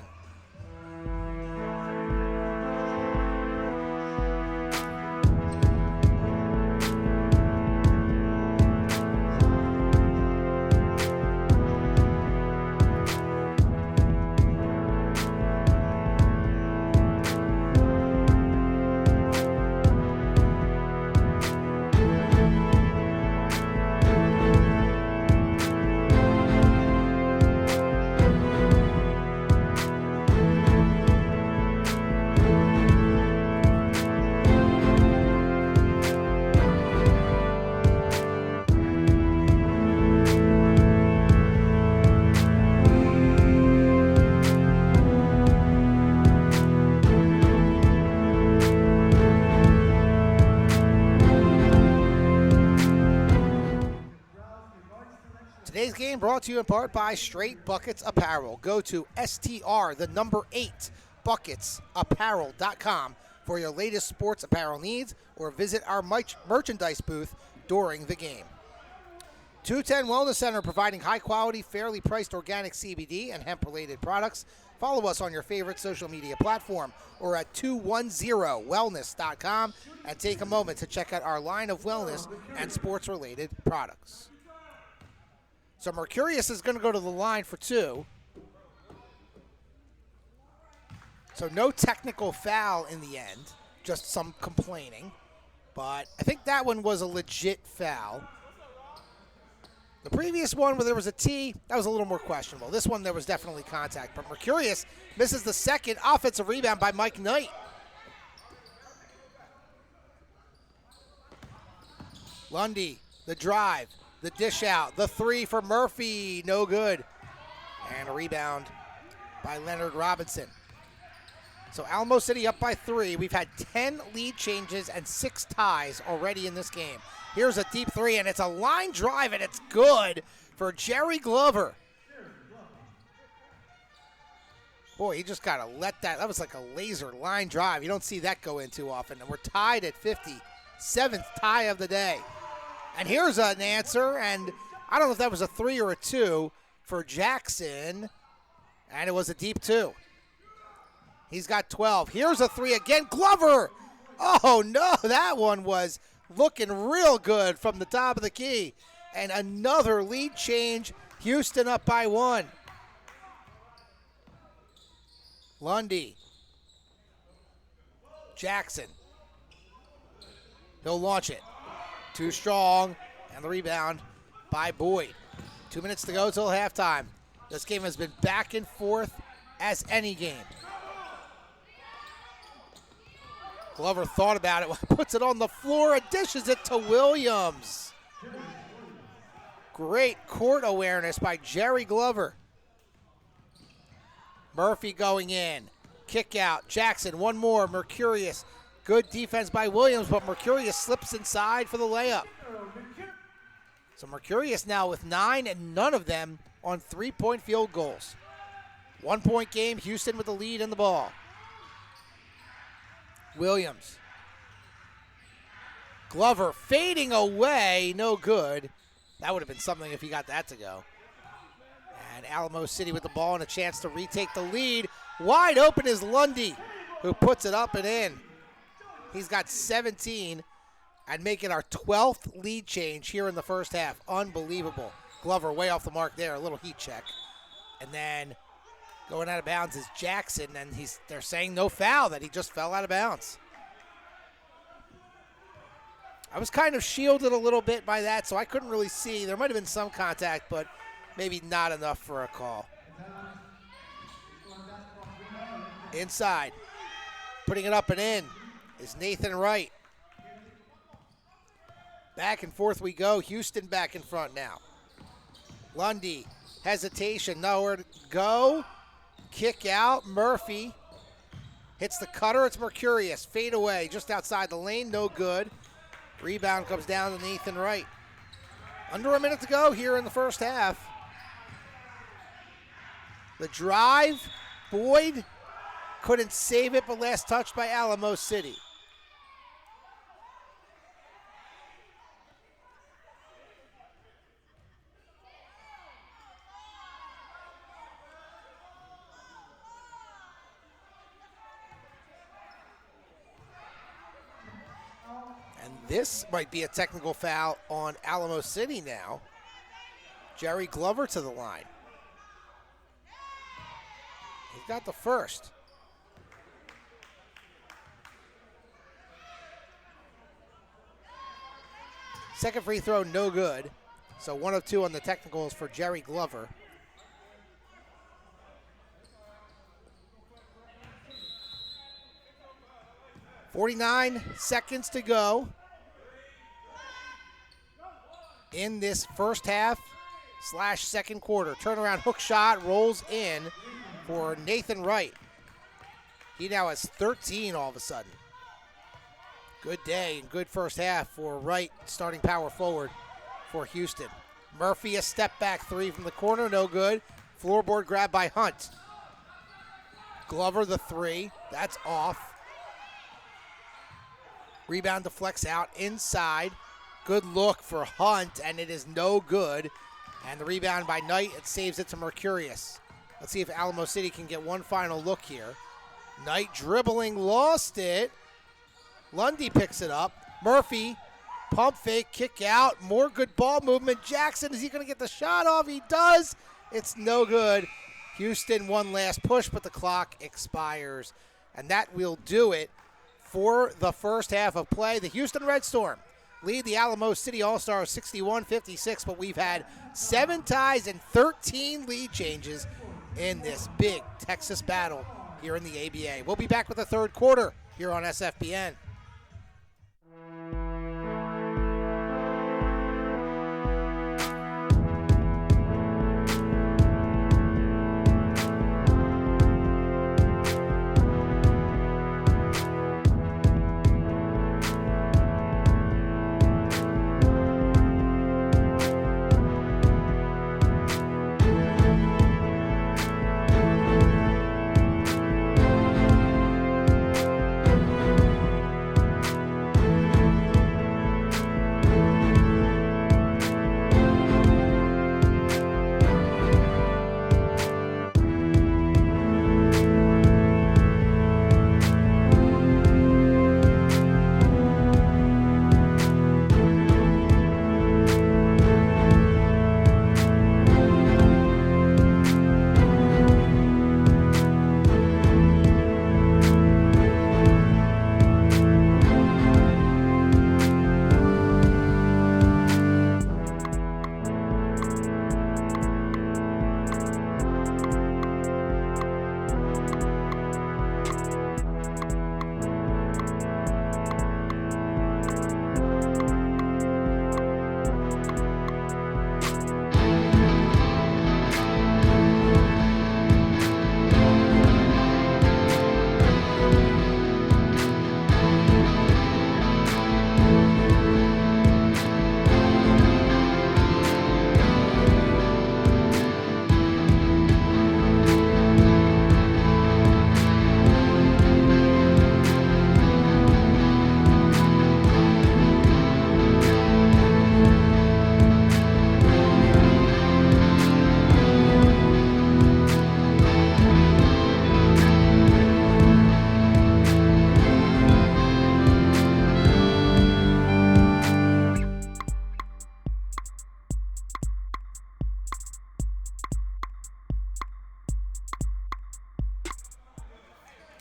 Today's game brought to you in part by Straight Buckets Apparel. Go to STR8bucketsapparel.com for your latest sports apparel needs, or visit our merchandise booth during the game. 210 Wellness Center, providing high-quality, fairly priced organic CBD and hemp-related products. Follow us on your favorite social media platform or at 210wellness.com and take a moment to check out our line of wellness and sports-related products. So Mercurius is going to go to the line for 2. So no technical foul in the end, just some complaining. But I think that one was a legit foul. The previous one where there was a T, that was a little more questionable. This one, there was definitely contact. But Mercurius misses the second offensive rebound by Mike Knight. Lundy, the drive. The dish out, the 3 for Murphy, no good. And a rebound by Leonard Robinson. So Alamo City up by 3. We've had 10 lead changes and 6 ties already in this game. Here's a deep 3, and it's a line drive, and it's good for Jerry Glover. Boy, he just got to let that. That was like a laser line drive. You don't see that go in too often. And we're tied at 50. 7th tie of the day. And here's an answer. And I don't know if that was a 3 or a 2 for Jackson. And it was a deep 2. He's got 12. Here's a 3 again. Glover! Oh, no. That one was looking real good from the top of the key. And another lead change. Houston up by 1. Lundy. Jackson. He'll launch it. Too strong. And the rebound by Boyd. 2 minutes to go till halftime. This game has been back and forth as any game. Glover thought about it, puts it on the floor and dishes it to Williams. Great court awareness by Jerry Glover. Murphy going in. Kick out. Jackson, one more. Mercurius. Good defense by Williams, but Mercurius slips inside for the layup. So Mercurius now with 9 and none of them on 3-point field goals. 1 point game, Houston with the lead in the ball. Williams. Glover fading away, no good. That would have been something if he got that to go. And Alamo City with the ball and a chance to retake the lead. Wide open is Lundy, who puts it up and in. He's got 17 and making our 12th lead change here in the first half. Unbelievable. Glover way off the mark there, a little heat check. And then going out of bounds is Jackson, and they're saying no foul, that he just fell out of bounds. I was kind of shielded a little bit by that, so I couldn't really see. There might have been some contact, but maybe not enough for a call. Inside, putting it up and in is Nathan Wright. Back and forth we go. Houston back in front now. Lundy, hesitation, nowhere to go. Kick out, Murphy hits the cutter. It's Mercurius, fade away just outside the lane, no good. Rebound comes down to Nathan Wright. Under a minute to go here in the first half. The drive, Boyd couldn't save it, but last touched by Alamo City. And this might be a technical foul on Alamo City now. Jerry Glover to the line. He's got the first. Second free throw, no good. So 1 of 2 on the technicals for Jerry Glover. .49 seconds to go in this first half / second quarter. Turnaround hook shot rolls in for Nathan Wright. He now has 13 all of a sudden. Good day and good first half for Wright, starting power forward for Houston. Murphy, a step back 3 from the corner, no good. Floorboard grab by Hunt. Glover, the 3, that's off. Rebound deflects out inside. Good look for Hunt, and it is no good. And the rebound by Knight, it saves it to Mercurius. Let's see if Alamo City can get one final look here. Knight dribbling, lost it. Lundy picks it up. Murphy, pump fake, kick out. More good ball movement. Jackson, is he going to get the shot off? He does. It's no good. Houston one last push, but the clock expires. And that will do it for the first half of play. The Houston Red Storm lead the Alamo City All-Stars 61-56, but we've had 7 ties and 13 lead changes in this big Texas battle here in the ABA. We'll be back with the third quarter here on SFBN.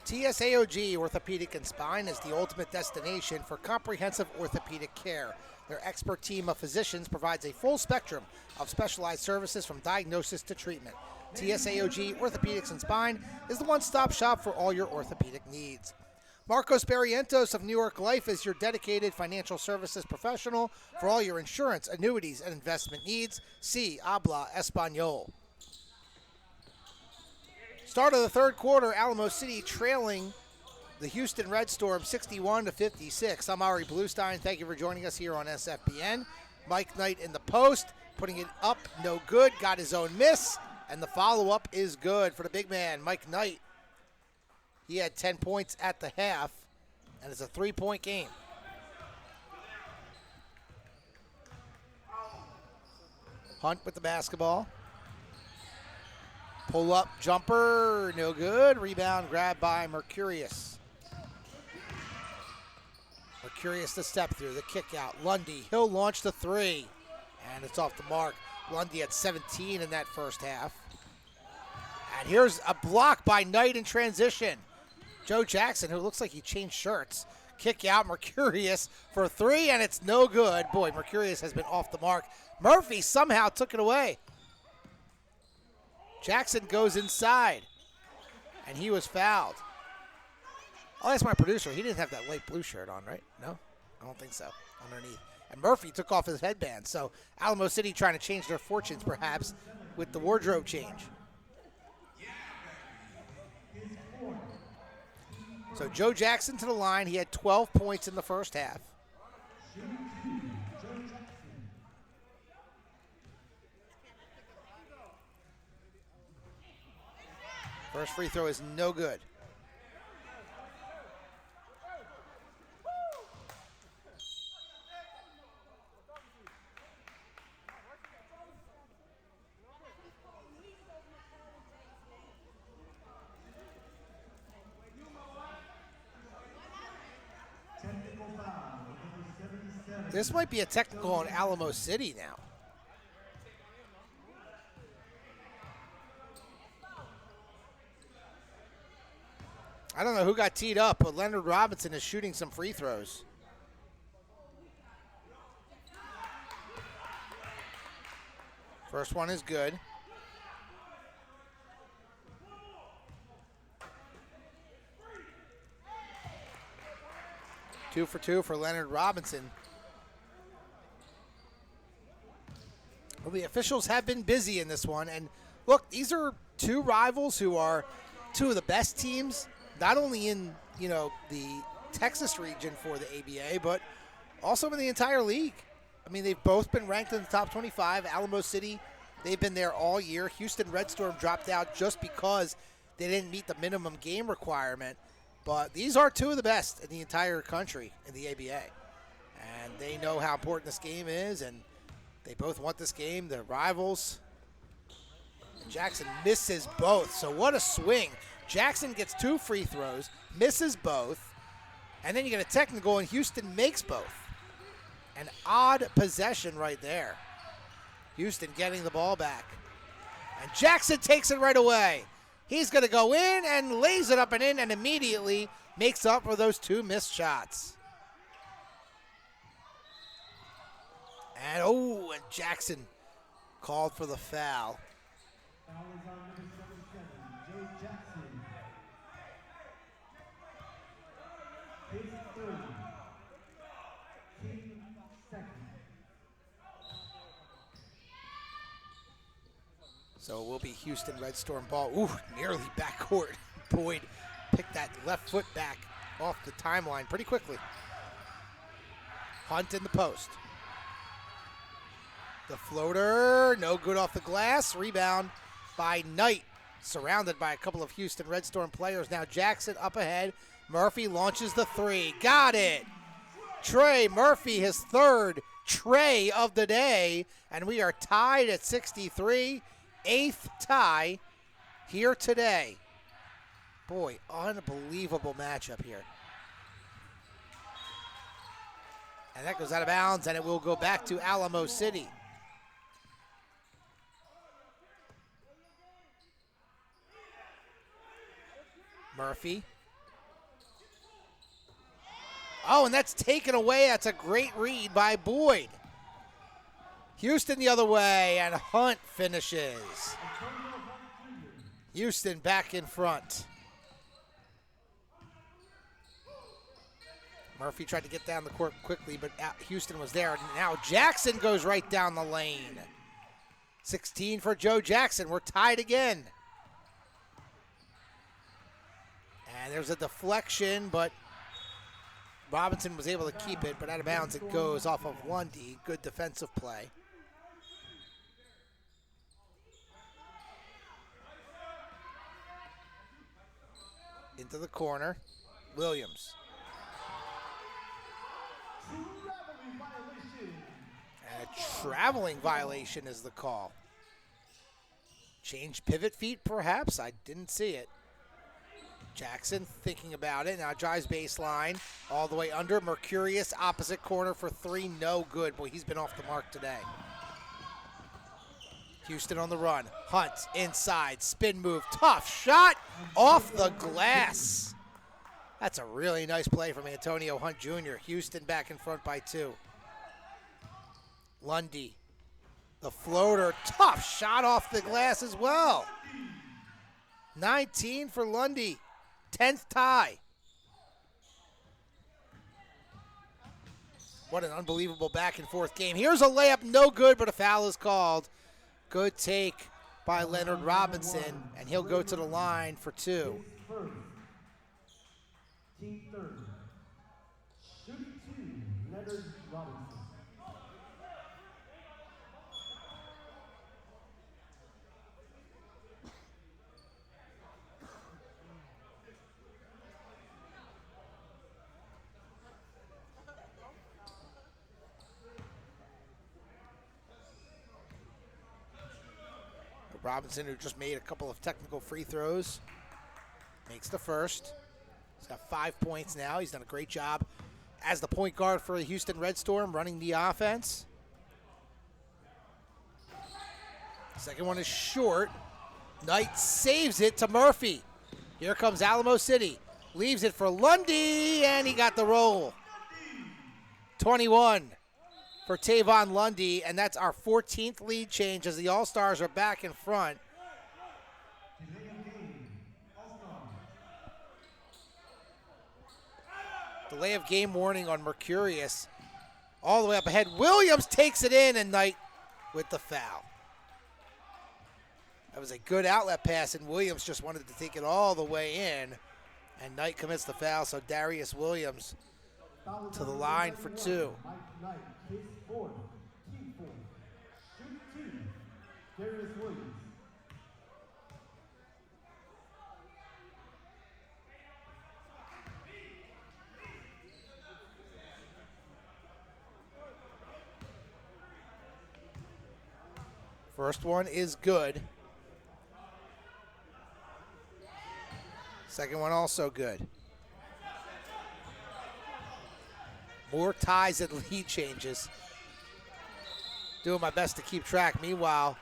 TSAOG Orthopedic and Spine is the ultimate destination for comprehensive orthopedic care. Their expert team of physicians provides a full spectrum of specialized services from diagnosis to treatment. TSAOG Orthopedics and Spine is the one-stop shop for all your orthopedic needs. Marcos Barrientos of New York Life is your dedicated financial services professional for all your insurance, annuities, and investment needs. See Habla Español. Start of the third quarter, Alamo City trailing the Houston Red Storm 61-56. I'm Ari Bluestein. Thank you for joining us here on SFBN. Mike Knight in the post, putting it up, no good, got his own miss, and the follow-up is good for the big man, Mike Knight. He had 10 points at the half, and it's a 3-point game. Hunt with the basketball. Pull-up jumper, no good. Rebound grabbed by Mercurius. Mercurius the step through, the kick out. Lundy, he'll launch the three, and it's off the mark. Lundy had 17 in that first half. And here's a block by Knight in transition. Joe Jackson, who looks like he changed shirts. Kick out Mercurius for a three, and it's no good. Boy, Mercurius has been off the mark. Murphy somehow took it away. Jackson goes inside, and he was fouled. I'll ask my producer. He didn't have that light blue shirt on, right? No? I don't think so. Underneath. And Murphy took off his headband. So Alamo City trying to change their fortunes, perhaps, with the wardrobe change. So Joe Jackson to the line. He had 12 points in the first half. First free throw is no good. This might be a technical on Alamo City now. I don't know who got teed up, but Leonard Robinson is shooting some free throws. First one is good. Two for two for Leonard Robinson. Well, the officials have been busy in this one. And look, these are two rivals who are two of the best teams, not only in, the Texas region for the ABA, but also in the entire league. I mean, they've both been ranked in the top 25. Alamo City, they've been there all year. Houston Red Storm dropped out just because they didn't meet the minimum game requirement. But these are two of the best in the entire country in the ABA. And they know how important this game is, and they both want this game. They're rivals. And Jackson misses both. So what a swing. Jackson gets two free throws, misses both, and then you get a technical, and Houston makes both. An odd possession right there. Houston getting the ball back. And Jackson takes it right away. He's going to go in and lays it up and in and immediately makes up for those two missed shots. And, and Jackson called for the foul. Foul is on number 77, Joe Jackson. His third. King second. So it will be Houston Red Storm ball. Ooh, nearly backcourt. Boyd picked that left foot back off the timeline pretty quickly. Hunt in the post. The floater, no good off the glass. Rebound by Knight, surrounded by a couple of Houston Red Storm players. Now Jackson up ahead. Murphy launches the three. Got it. Trey Murphy, his third tray of the day. And we are tied at 63. Eighth tie here today. Boy, unbelievable matchup here. And that goes out of bounds, and it will go back to Alamo City. Murphy Oh, and that's taken away. That's a great read by Boyd. Houston the other way, and Hunt finishes. Houston back in front. Murphy tried to get down the court quickly, but Houston was there. And now Jackson goes right down the lane. 16 for Joe Jackson. We're tied again. And there's a deflection, but Robinson was able to keep it, but out of bounds it goes off of Lundy. Good defensive play. Into the corner. Williams. And a traveling violation is the call. Change pivot feet, perhaps? I didn't see it. Jackson thinking about it. Now drives baseline. All the way under. Mercurius opposite corner for three. No good. Boy, he's been off the mark today. Houston on the run. Hunt inside. Spin move. Tough shot off the glass. That's a really nice play from Antonio Hunt Jr. Houston back in front by 2. Lundy. The floater. Tough shot off the glass as well. 19 for Lundy. 10th tie. What an unbelievable back and forth game. Here's a layup. No good, but a foul is called. Good take by Leonard Robinson, and he'll go to the line for 2. Team third. Shooting 2, Leonard Robinson. Robinson, who just made a couple of technical free throws, makes the first. He's got 5 points now. He's done a great job as the point guard for the Houston Red Storm, running the offense. Second one is short. Knight saves it to Murphy. Here comes Alamo City. Leaves it for Lundy, and he got the roll. 21 for Tavon Lundy, and that's our 14th lead change as the All-Stars are back in front. Delay of game warning on Mercurius. All the way up ahead. Williams takes it in, and Knight with the foul. That was a good outlet pass, and Williams just wanted to take it all the way in. And Knight commits the foul, so Darius Williams to the line for 2. Darius Williams. First one is good. Second one also good. More ties and lead changes. Doing my best to keep track. Meanwhile,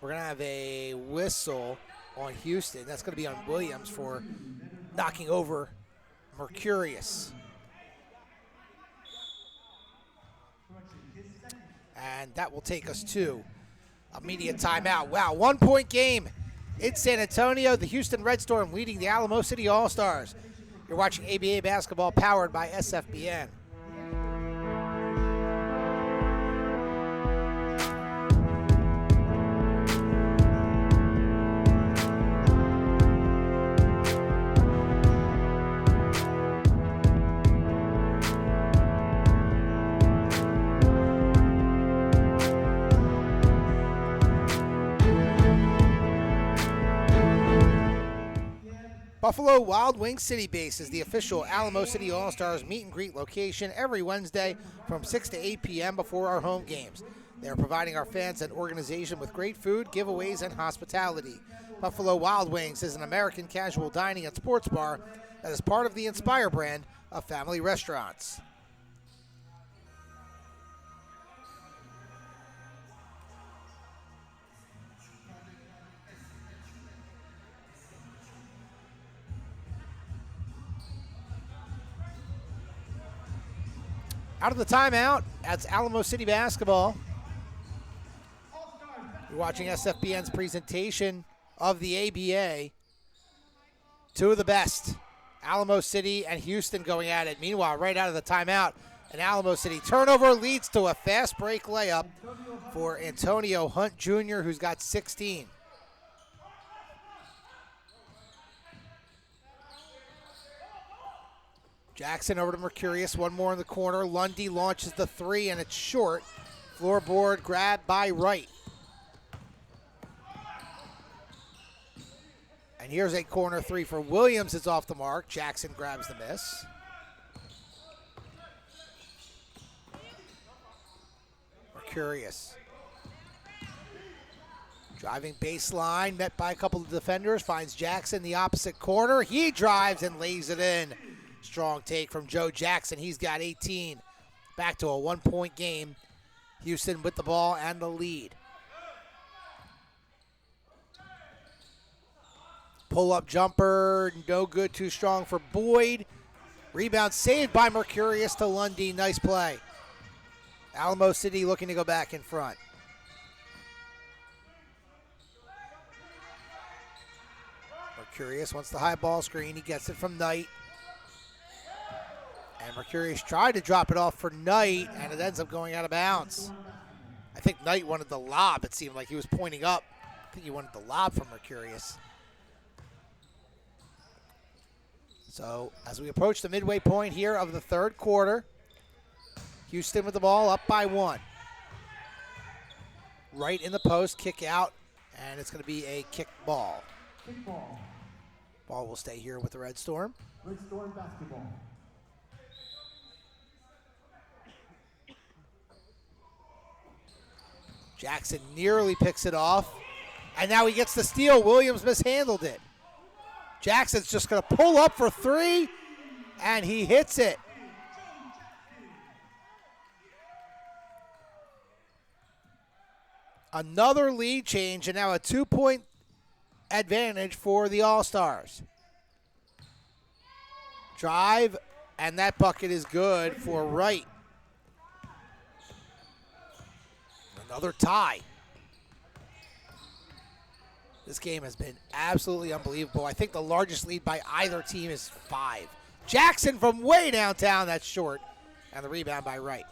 we're going to have a whistle on Houston. That's going to be on Williams for knocking over Mercurius. And that will take us to immediate timeout. Wow, 1 point game in San Antonio. The Houston Red Storm leading the Alamo City All-Stars. You're watching ABA basketball powered by SFBN. Buffalo Wild Wings City Base is the official Alamo City All-Stars meet and greet location every Wednesday from 6 to 8 p.m. before our home games. They are providing our fans and organization with great food, giveaways, and hospitality. Buffalo Wild Wings is an American casual dining and sports bar that is part of the Inspire brand of family restaurants. Out of the timeout, that's Alamo City basketball. You're watching SFBN's presentation of the ABA. Two of the best, Alamo City and Houston going at it. Meanwhile, right out of the timeout, an Alamo City turnover leads to a fast break layup for Antonio Hunt Jr., who's got 16. Jackson over to Mercurius, one more in the corner. Lundy launches the three, and it's short. Floorboard grab by Wright. And here's a corner three for Williams. It's off the mark. Jackson grabs the miss. Mercurius. Driving baseline, met by a couple of defenders, finds Jackson the opposite corner. He drives and lays it in. Strong take from Joe Jackson. He's got 18. Back to a one-point game. Houston with the ball and the lead. Pull-up jumper, no good, too strong for Boyd. Rebound saved by Mercurius to Lundy. Nice play. Alamo City looking to go back in front. Mercurius wants the high ball screen. He gets it from Knight. And Mercurius tried to drop it off for Knight, and it ends up going out of bounds. I think Knight wanted the lob. It seemed like he was pointing up. I think he wanted the lob from Mercurius. So as we approach the midway point here of the third quarter, Houston with the ball up by one. Right in the post, kick out, and it's going to be a kick ball. Kick ball. Ball will stay here with the Red Storm. Red Storm basketball. Jackson nearly picks it off, and now he gets the steal. Williams mishandled it. Jackson's just going to pull up for three, and he hits it. Another lead change, and now a 2-point advantage for the All-Stars. Drive, and that bucket is good for Wright. Another tie. This game has been absolutely unbelievable. I think the largest lead by either team is 5. Jackson from way downtown, that's short. And the rebound by Wright.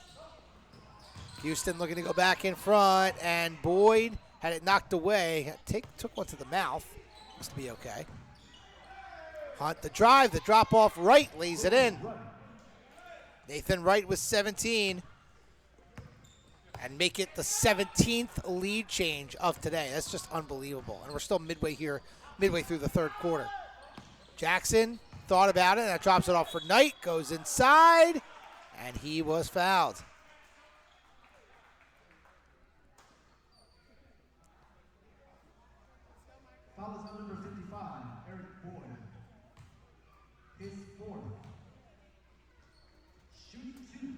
Houston looking to go back in front, and Boyd had it knocked away. Took one to the mouth. Looks to be okay. Hunt the drive, the drop off. Wright lays it in. Nathan Wright with 17. And make it the 17th lead change of today. That's just unbelievable. And we're still midway through the third quarter. Jackson thought about it, and that drops it off for Knight. Goes inside, and he was fouled. Foul is on number 55, Eric Boyd. His fourth. Shooting two,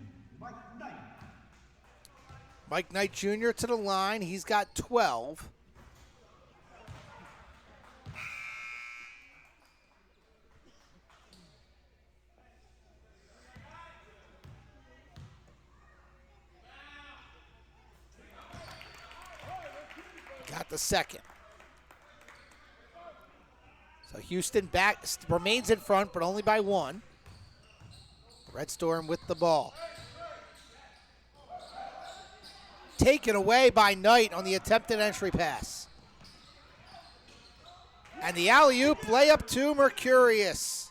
Mike Knight. Mike Knight Jr. to the line. He's got 12. Got the second. So Houston remains in front, but only by one. Red Storm with the ball. Taken away by Knight on the attempted entry pass. And the alley-oop layup to Mercurius.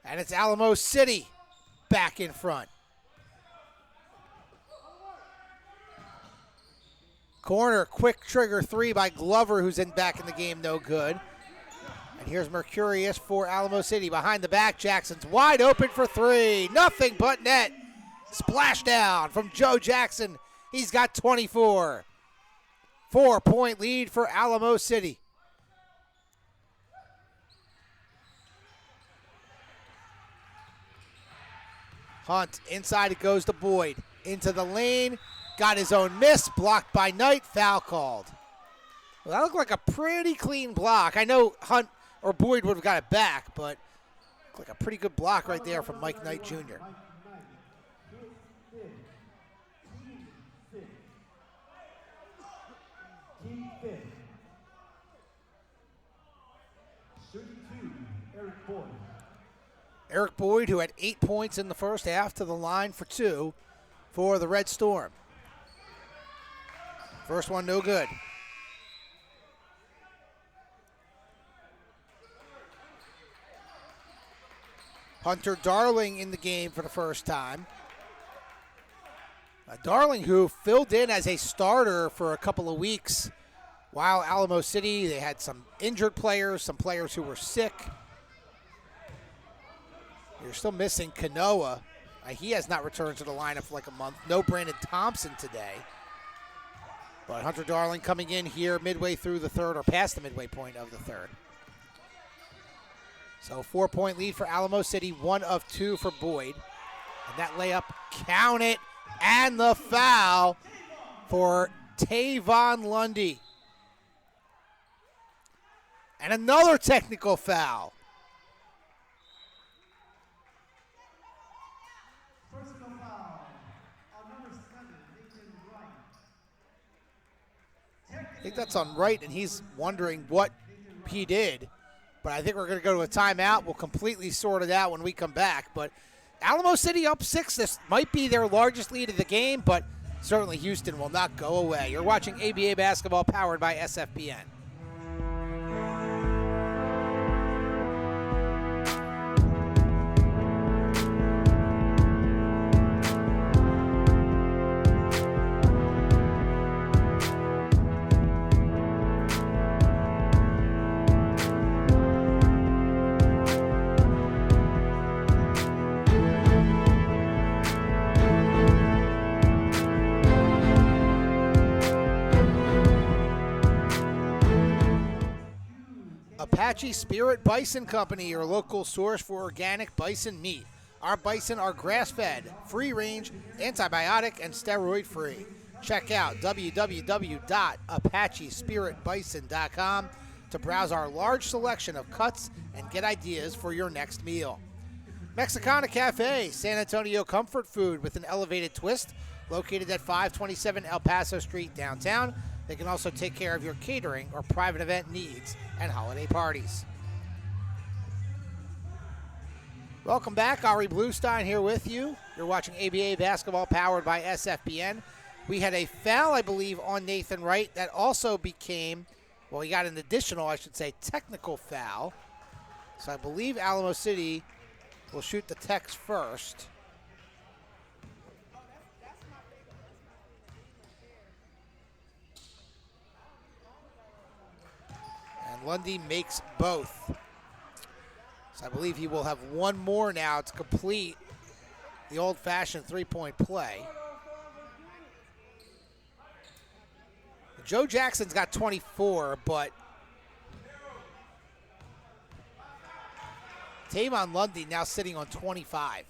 And it's Alamo City back in front. Corner, quick trigger three by Glover, who's back in the game, no good. And here's Mercurius for Alamo City. Behind the back, Jackson's wide open for three. Nothing but net. Splashdown from Joe Jackson. He's got 24. 4-point lead for Alamo City. Hunt, inside it goes to Boyd. Into the lane, got his own miss, blocked by Knight, foul called. Well, that looked like a pretty clean block. I know Hunt or Boyd would have got it back, but Looked like a pretty good block right there from Mike Knight Jr. Mike Knight hits fifth. Team fifth. Team fifth. Shooting two, Eric Boyd. Eric Boyd, who had 8 points in the first half, to the line for 2 for the Red Storm. First one, no good. Hunter Darling in the game for the first time. Darling, who filled in as a starter for a couple of weeks while Alamo City, they had some injured players, some players who were sick. You're still missing Kanoa. He has not returned to the lineup for like a month. No Brandon Thompson today. But Hunter Darling coming in here midway through the third, or past the midway point of the third. So 4-point lead for Alamo City, 1 of 2 for Boyd. And that layup, count it, and the foul for Tavon Lundy. And another technical foul. Personal foul on number 7, Nathan Wright. I think that's on Wright, and he's wondering what he did. But I think we're going to go to a timeout. We'll completely sort it out when we come back. But Alamo City up 6. This might be their largest lead of the game, but certainly Houston will not go away. You're watching ABA basketball powered by SFBN. Apache Spirit Bison Company, your local source for organic bison meat. Our bison are grass-fed, free-range, antibiotic, and steroid-free. Check out www.apachespiritbison.com to browse our large selection of cuts and get ideas for your next meal. Mexicana Cafe, San Antonio comfort food with an elevated twist, located at 527 El Paso Street downtown. They can also take care of your catering or private event needs and holiday parties. Welcome back. Ari Bluestein here with you. You're watching ABA basketball powered by SFBN. We had a foul, I believe, on Nathan Wright that also became, well, he got an additional, I should say, technical foul. So I believe Alamo City will shoot the Tex first. Lundy makes both. So I believe he will have one more now to complete the old-fashioned three-point play. Joe Jackson's got 24, but Tavon Lundy now sitting on 25.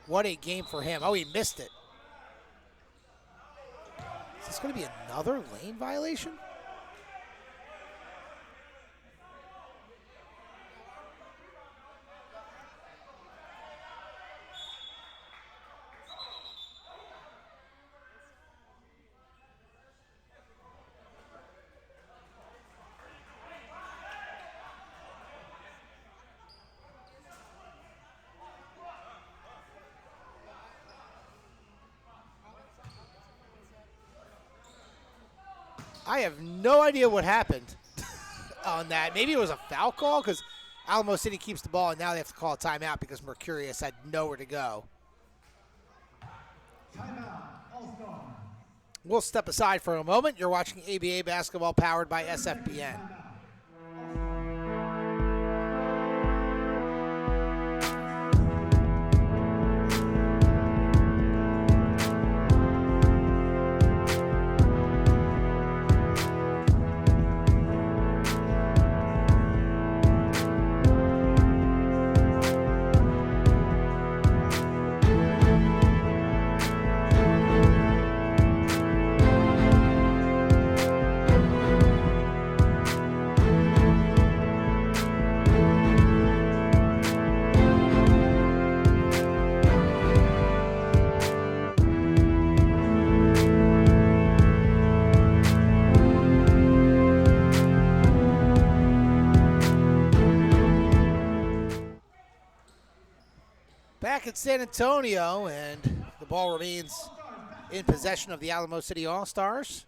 What a game for him. Oh, he missed it. Is this going to be another lane violation? I have no idea what happened on that. Maybe it was a foul call because Alamo City keeps the ball, and now they have to call a timeout because Mercurius had nowhere to go. Timeout, All-Star. We'll step aside for a moment. You're watching ABA basketball powered by SFBN. back at San Antonio, and the ball remains in possession of the Alamo City All-Stars.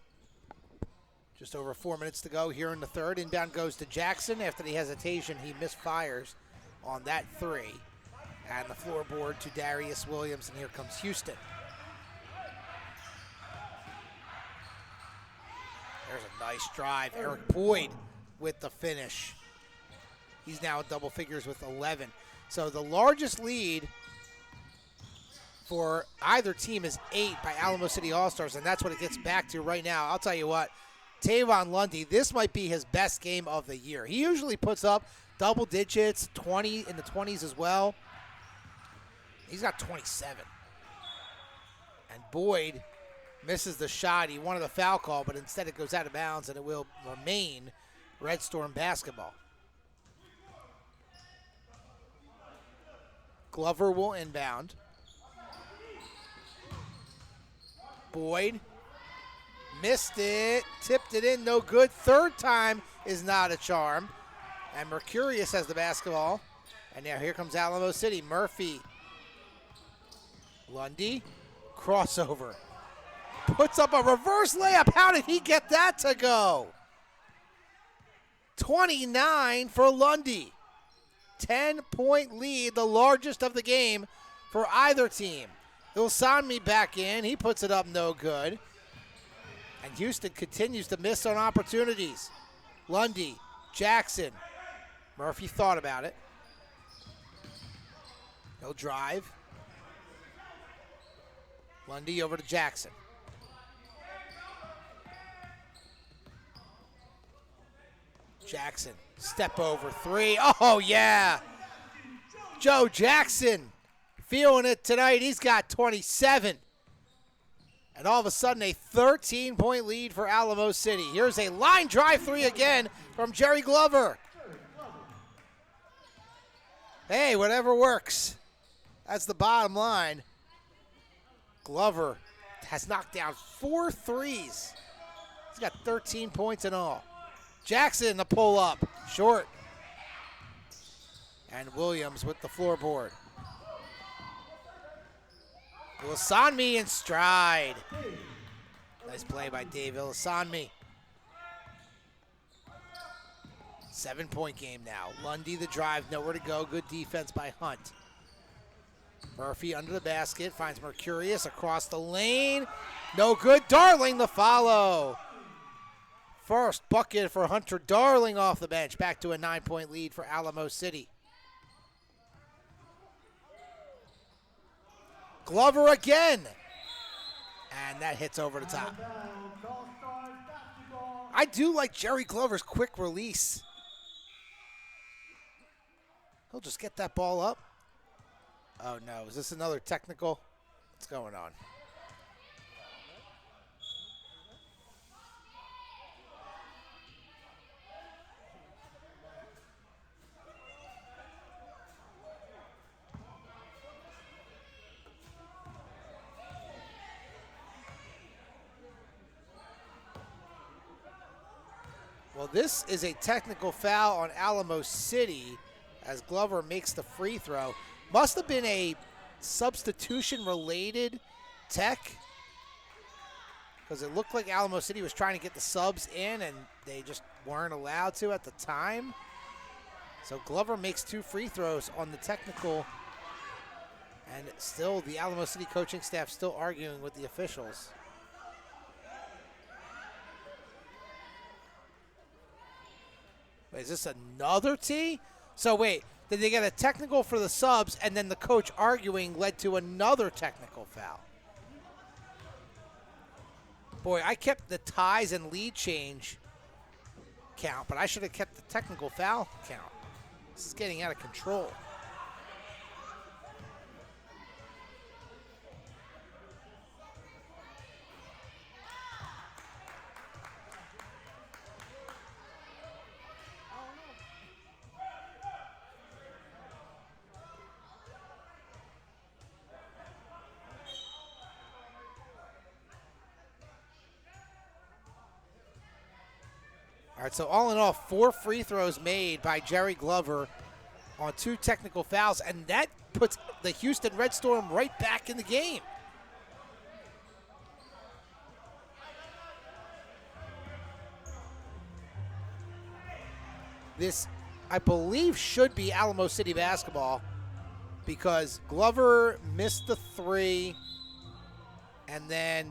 Just over 4 minutes to go here in the third. Inbound goes to Jackson. After the hesitation, he misfires on that three. And the floorboard to Darius Williams, and here comes Houston. There's a nice drive. Eric Boyd with the finish. He's now at double figures with 11. So the largest lead for either team is 8 by Alamo City All-Stars, and that's what it gets back to right now. I'll tell you what, Tavon Lundy, this might be his best game of the year. He usually puts up double digits, 20 in the 20s as well. He's got 27. And Boyd misses the shot. He wanted a foul call, but instead it goes out of bounds, and it will remain Red Storm basketball. Glover will inbound. Boyd missed it, tipped it in, no good. Third time is not a charm. And Mercurius has the basketball. And now here comes Alamo City. Murphy. Lundy. Crossover. Puts up a reverse layup. How did he get that to go? 29 for Lundy. 10-point lead, the largest of the game for either team. Ilsanmi back in. He puts it up no good. And Houston continues to miss on opportunities. Lundy, Jackson. Murphy thought about it. He'll drive. Lundy over to Jackson. Jackson, step over three. Oh, yeah. Joe Jackson feeling it tonight. He's got 27. And all of a sudden, a 13-point lead for Alamo City. Here's a line drive three again from Jerry Glover. Hey, whatever works. That's the bottom line. Glover has knocked down 4 threes. He's got 13 points in all. Jackson, the pull-up, short. And Williams with the floorboard. Ilsanmi in stride. Nice play by Dave Ilsanmi. 7-point game now. Lundy the drive, nowhere to go. Good defense by Hunt. Murphy under the basket, finds Mercurius across the lane. No good. Darling the follow. First bucket for Hunter Darling off the bench. Back to a 9-point lead for Alamo City. Glover again. And that hits over the top. I do like Jerry Glover's quick release. He'll just get that ball up. Oh, no. Is this another technical? What's going on? Well, this is a technical foul on Alamo City as Glover makes the free throw. Must have been a substitution-related tech because it looked like Alamo City was trying to get the subs in and they just weren't allowed to at the time. So Glover makes 2 free throws on the technical, and still the Alamo City coaching staff still arguing with the officials. Wait, is this another tee? So wait, did they get a technical for the subs and then the coach arguing led to another technical foul? Boy, I kept the ties and lead change count, but I should have kept the technical foul count. This is getting out of control. All right, so all in all, 4 free throws made by Jerry Glover on 2 technical fouls, and that puts the Houston Red Storm right back in the game. This, I believe, should be Alamo City basketball because Glover missed the three, and then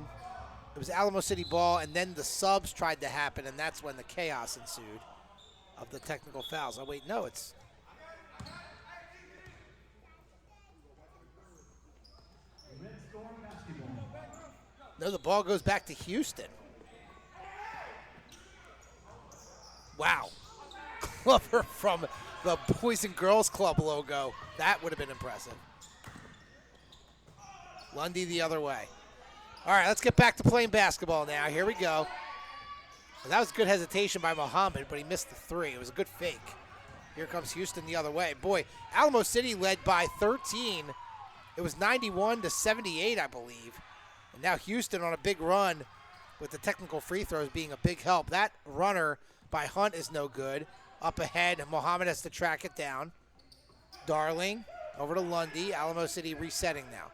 it was Alamo City ball, and then the subs tried to happen, and that's when the chaos ensued of the technical fouls. Oh, wait, no, it's... No, the ball goes back to Houston. Wow. Glover from the Boys and Girls Club logo. That would have been impressive. Lundy the other way. All right, let's get back to playing basketball now. Here we go. And that was good hesitation by Muhammad, but he missed the three. It was a good fake. Here comes Houston the other way. Boy, Alamo City led by 13. It was 91-78, I believe. And now Houston on a big run with the technical free throws being a big help. That runner by Hunt is no good. Up ahead, Muhammad has to track it down. Darling over to Lundy. Alamo City resetting now.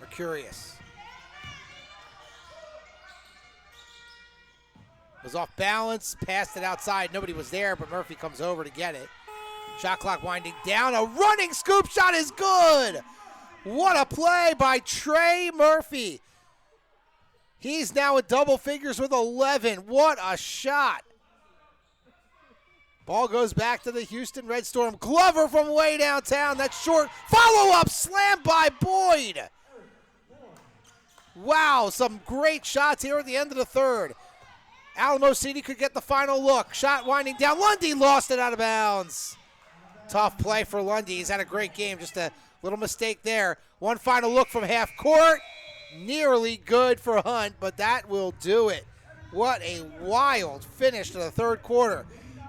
Mercurius. Was off balance, passed it outside. Nobody was there, but Murphy comes over to get it. Shot clock winding down. A running scoop shot is good. What a play by Trey Murphy. He's now at double figures with 11. What a shot. Ball goes back to the Houston Red Storm. Glover from way downtown. That's short. Follow-up slam by Boyd. Wow, some great shots here at the end of the third. Alamo City could get the final look. Shot winding down. Lundy lost it out of bounds. Tough play for Lundy. He's had a great game. Just a little mistake there. One final look from half court. Nearly good for Hunt, but that will do it. What a wild finish to the third quarter.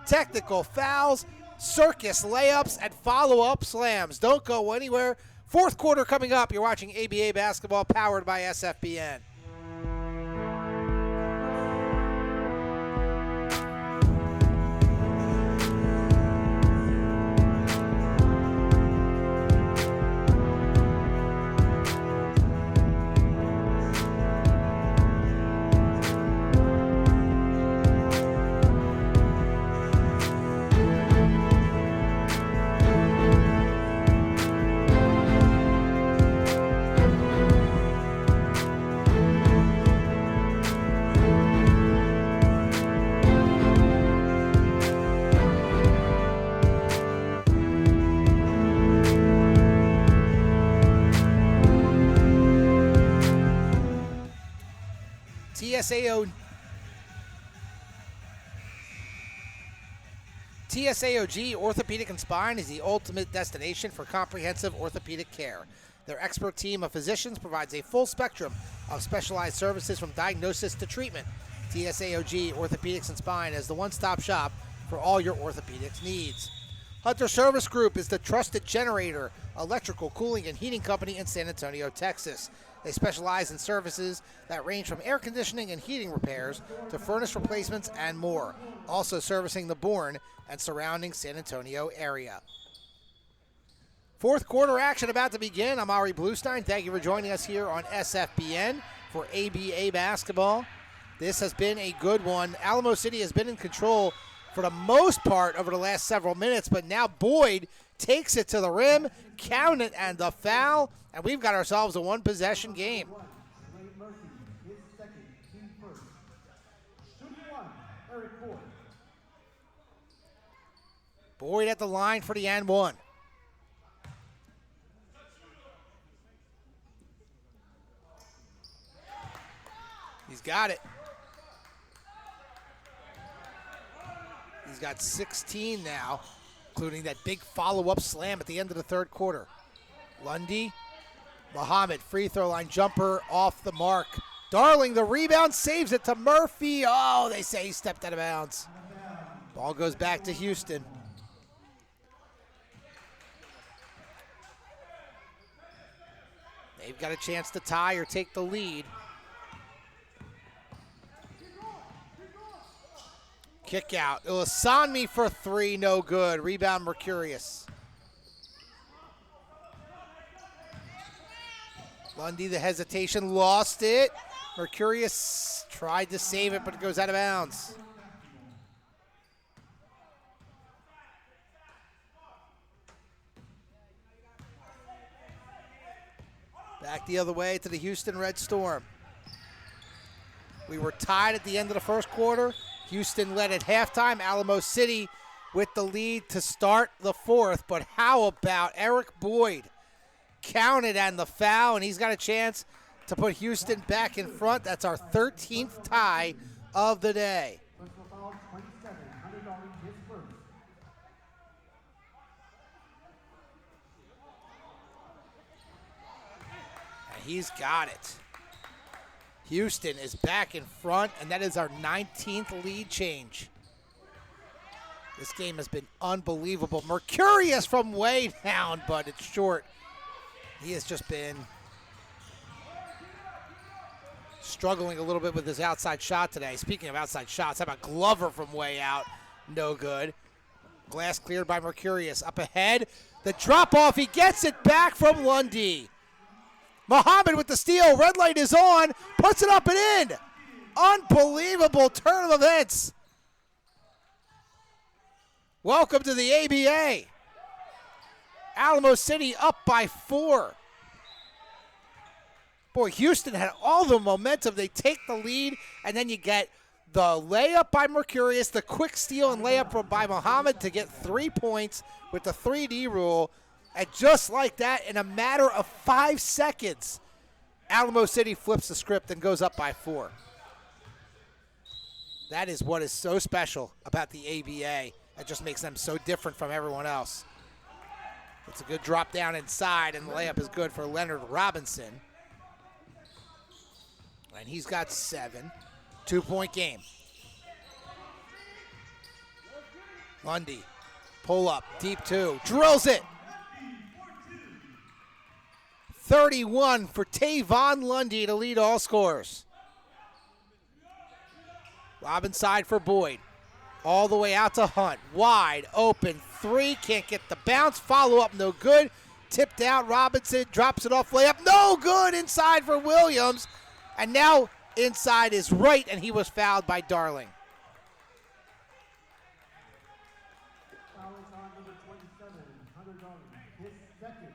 Technical fouls, circus layups, and follow-up slams. Don't go anywhere. Fourth quarter coming up. You're watching ABA basketball powered by SFBN. TSAOG Orthopedic and Spine is the ultimate destination for comprehensive orthopedic care. Their expert team of physicians provides a full spectrum of specialized services from diagnosis to treatment. TSAOG Orthopedics and Spine is the one-stop shop for all your orthopedics needs. Hunter Service Group is the trusted generator, electrical, cooling, and heating company in San Antonio, Texas. They specialize in services that range from air conditioning and heating repairs to furnace replacements and more, also servicing the Bourne and surrounding San Antonio area. Fourth quarter action about to begin. I'm Ari Bluestein. Thank you for joining us here on SFBN for ABA basketball. This has been a good one. Alamo City has been in control for the most part over the last several minutes, but now Boyd takes it to the rim, count it, and the foul, and we've got ourselves a one-possession game. Boyd at the line for the and one. He's got it. He's got 16 now, including that big follow-up slam at the end of the third quarter. Lundy, Muhammad, free throw line jumper off the mark. Darling, the rebound, saves it to Murphy. Oh, they say he stepped out of bounds. Ball goes back to Houston. They've got a chance to tie or take the lead. Kick out. Ilasanmi for three, no good. Rebound, Mercurius. Lundy, the hesitation, lost it. Mercurius tried to save it, but it goes out of bounds. Back the other way to the Houston Red Storm. We were tied at the end of the first quarter. Houston led at halftime. Alamo City with the lead to start the fourth. But how about Eric Boyd? Counted on the foul, and he's got a chance to put Houston back in front. That's our 13th tie of the day. Personal foul 27. Hunter his first. And he's got it. Houston is back in front, and that is our 19th lead change. This game has been unbelievable. Mercurius from way down, but it's short. He has just been struggling a little bit with his outside shot today. Speaking of outside shots, how about Glover from way out? No good. Glass cleared by Mercurius. Up ahead, the drop-off. He gets it back from Lundy. Muhammad with the steal. Red light is on. Puts it up and in. Unbelievable turn of events. Welcome to the ABA. Alamo City up by 4. Boy, Houston had all the momentum. They take the lead, and then you get the layup by Mercurius, the quick steal and layup by Muhammad to get 3 points with the 3D rule. And just like that, in a matter of 5 seconds, Alamo City flips the script and goes up by 4. That is what is so special about the ABA. That just makes them so different from everyone else. It's a good drop down inside, and the layup is good for Leonard Robinson. And he's got 7. 2-point game. Lundy, pull up, deep 2, drills it. 31 for Tavon Lundy to lead all scorers. Lob inside for Boyd. All the way out to Hunt. Wide open 3. Can't get the bounce. Follow up, no good. Tipped out. Robinson drops it off. Layup, no good. Inside for Williams. And now inside is Wright, and he was fouled by Darling. Foul is on number 27, Hunter Darling. His second.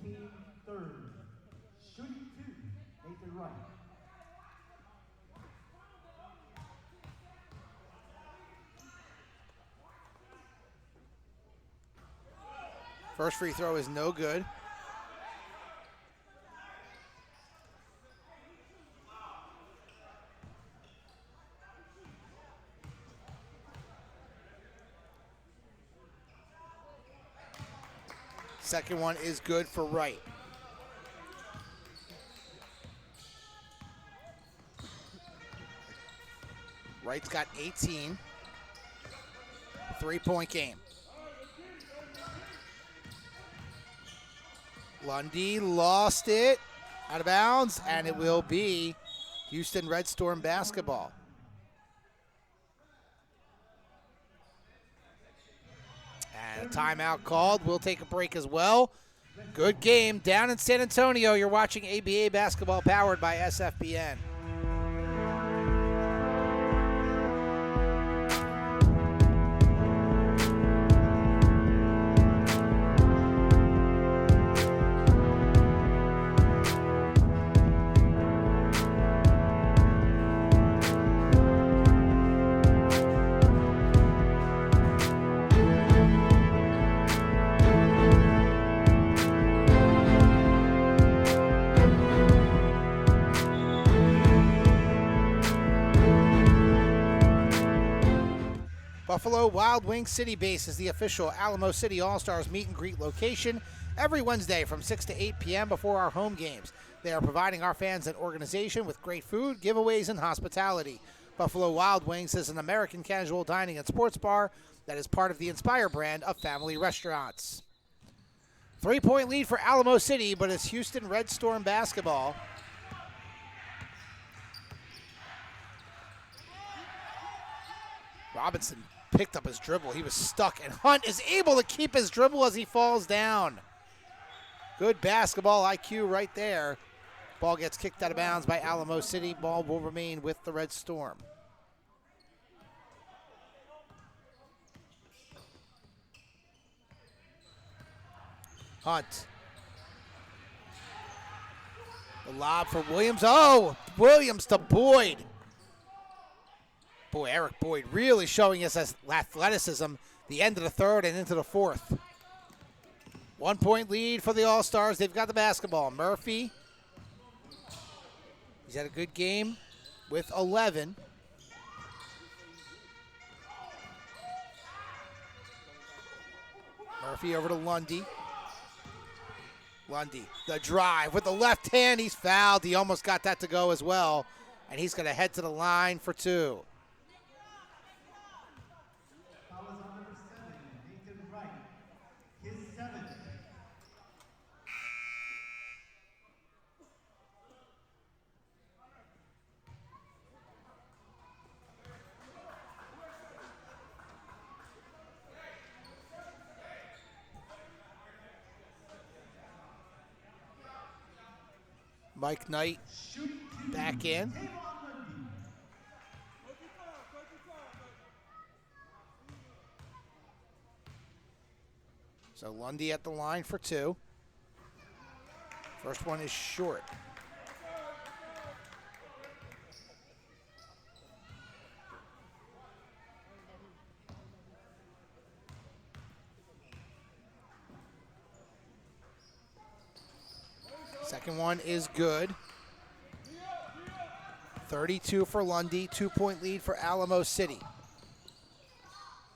Team third. Shooting 2, Nathan Wright. First free throw is no good. Second one is good for Wright. Wright's got 18. 3-point game. Lundy lost it out of bounds, and it will be Houston Red Storm basketball. And a timeout called. We'll take a break as well. Good game down in San Antonio. You're watching ABA basketball powered by SFBN. Buffalo Wild Wings City Base is the official Alamo City All-Stars meet and greet location every Wednesday from 6 to 8 p.m. before our home games. They are providing our fans and organization with great food, giveaways, and hospitality. Buffalo Wild Wings is an American casual dining and sports bar that is part of the Inspire brand of family restaurants. 3-point lead for Alamo City, but it's Houston Red Storm basketball. Robinson picked up his dribble. He was stuck, and Hunt is able to keep his dribble as he falls down. Good basketball IQ right there. Ball gets kicked out of bounds by Alamo City. Ball will remain with the Red Storm. Hunt. The lob for Williams. Oh, Williams to Boyd. Boy, Eric Boyd really showing his athleticism the end of the third and into the fourth. 1 point lead for the All-Stars. They've got the basketball. Murphy. He's had a good game with 11. Murphy over to Lundy. Lundy, the drive with the left hand. He's fouled. He almost got that to go as well. And he's going to head to the line for two. Foul is on number 7, Nathan Wright. His 7th. Mike Knight back in. So Lundy at the line for two. First one is short. Second one is good. 32 for Lundy, 2-point lead for Alamo City.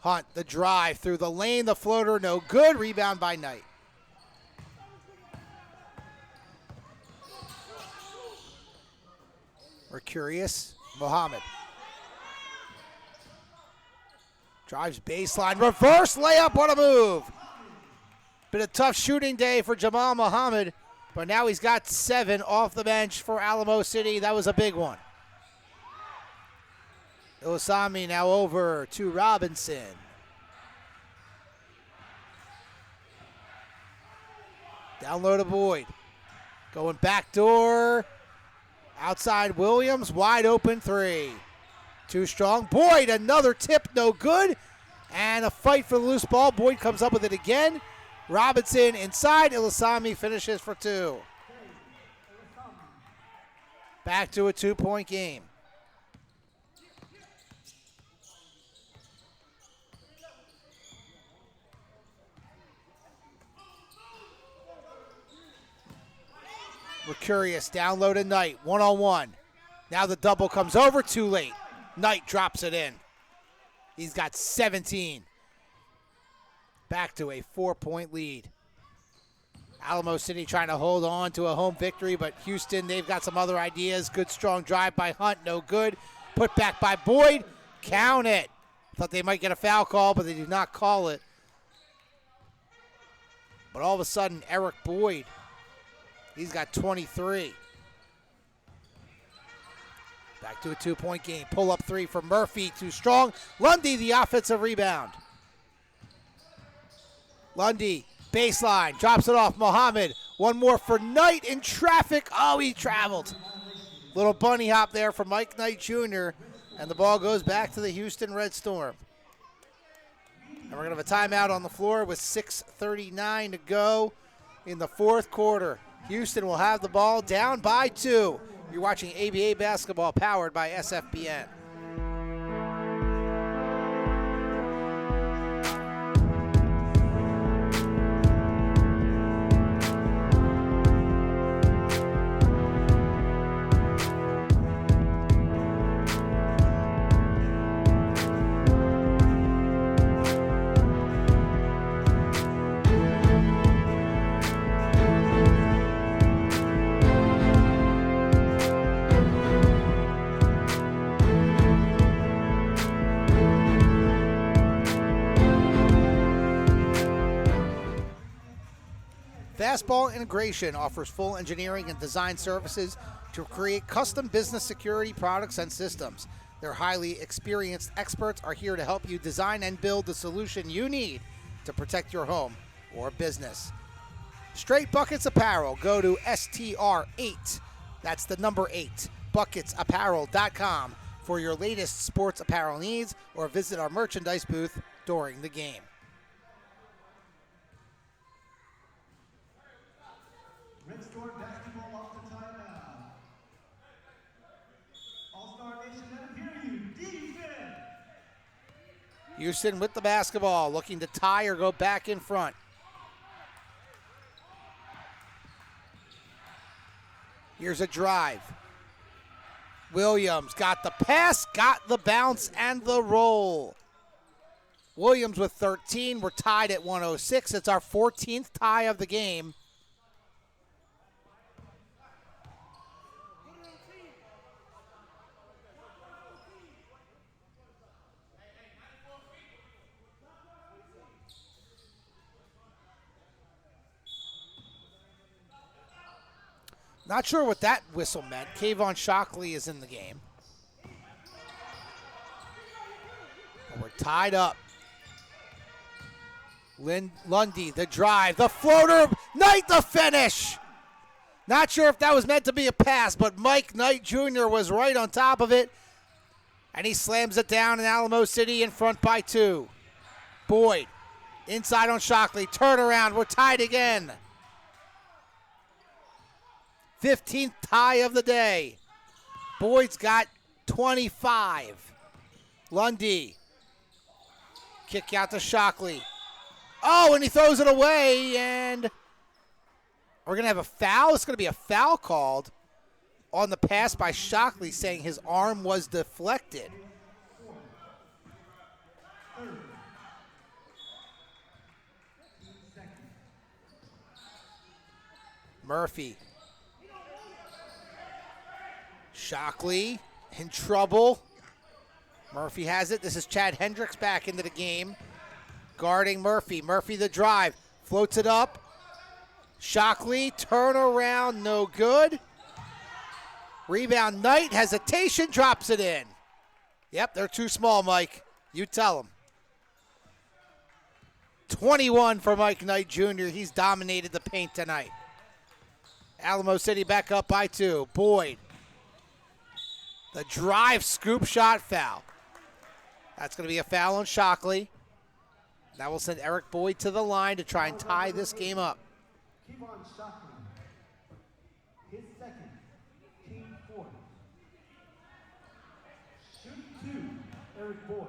Hunt, the drive through the lane, the floater, no good. Rebound by Knight. Mercurius, Mohammed. Drives baseline, reverse layup, what a move. Been a tough shooting day for Jamal Mohammed, but now he's got 7 off the bench for Alamo City. That was a big one. Ilasami now over to Robinson. Down low to Boyd. Going back door. Outside Williams, wide open three. Too strong. Boyd, another tip, no good. And a fight for the loose ball. Boyd comes up with it again. Robinson inside. Ilasami finishes for 2. Back to a 2-point game. Mercurius down low to Knight, 1-on-1. Now the double comes over, too late. Knight drops it in. He's got 17. Back to a 4-point lead. Alamo City trying to hold on to a home victory, but Houston, they've got some other ideas. Good strong drive by Hunt, no good. Put back by Boyd, count it. Thought they might get a foul call, but they did not call it. But all of a sudden, Eric Boyd, he's got 23. Back to a 2-point game. Pull-up three for Murphy, too strong. Lundy, the offensive rebound. Lundy, baseline, drops it off. Mohammed, one more for Knight in traffic. Oh, he traveled. Little bunny hop there for Mike Knight Jr., and the ball goes back to the Houston Red Storm. And we're going to have a timeout on the floor with 6:39 to go in the fourth quarter. Houston will have the ball down by 2. You're watching ABA basketball powered by SFBN. Fastball Integration offers full engineering and design services to create custom business security products and systems. Their highly experienced experts are here to help you design and build the solution you need to protect your home or business. Straight Buckets Apparel. Go to STR8. That's the number 8. Bucketsapparel.com for your latest sports apparel needs, or visit our merchandise booth during the game. Red Storm basketball off the timeout. All-Star Nation, let him hear you. Defense! Houston with the basketball, looking to tie or go back in front. Here's a drive. Williams got the pass, got the bounce, and the roll. Williams with 13. We're tied at 106. It's our 14th tie of the game. Not sure what that whistle meant. Kayvon Shockley is in the game. But we're tied up. Lundy, the drive, the floater, Knight the finish. Not sure if that was meant to be a pass, but Mike Knight Jr. was right on top of it. And he slams it down in Alamo City in front by 2. Boyd, inside on Shockley, turnaround, we're tied again. 15th tie of the day. Boyd's got 25. Lundy. Kick out to Shockley. Oh, and he throws it away, and we're going to have a foul. It's going to be a foul called on the pass by Shockley, saying his arm was deflected. Murphy. Shockley in trouble. Murphy has it. This is Chad Hendricks back into the game. Guarding Murphy. Murphy the drive. Floats it up. Shockley, turn around, no good. Rebound, Knight, hesitation, drops it in. Yep, they're too small, Mike. You tell them. 21 for Mike Knight Jr. He's dominated the paint tonight. Alamo City back up by 2. Boyd. The drive, scoop shot, foul. That's going to be a foul on Shockley. That will send Eric Boyd to the line to try and tie this game up. Kayvon Shockley, his second, team 4. Shoot 2, Eric Boyd.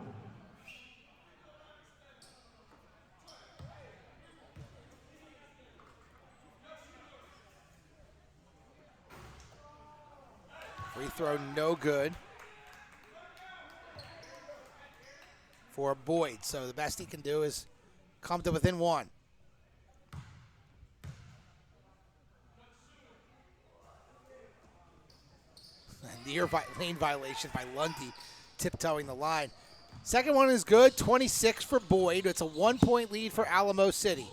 Free throw no good for Boyd. So the best he can do is come to within 1. Near lane violation by Lundy, tiptoeing the line. Second one is good, 26 for Boyd. It's a 1-point lead for Alamo City.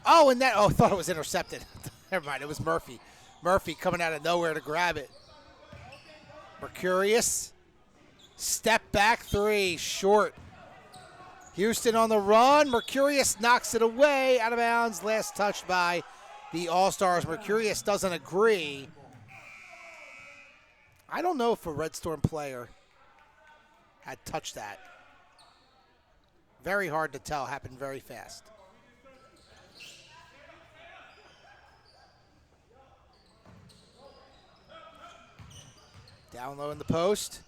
Oh, and that, I thought it was intercepted. Never mind, it was Murphy. Murphy coming out of nowhere to grab it. Mercurius, step back 3, short. Houston on the run. Mercurius knocks it away, out of bounds. Last touched by the All-Stars. Mercurius doesn't agree. I don't know if a Red Storm player had touched that. Very hard to tell. Happened very fast. Down low in the post.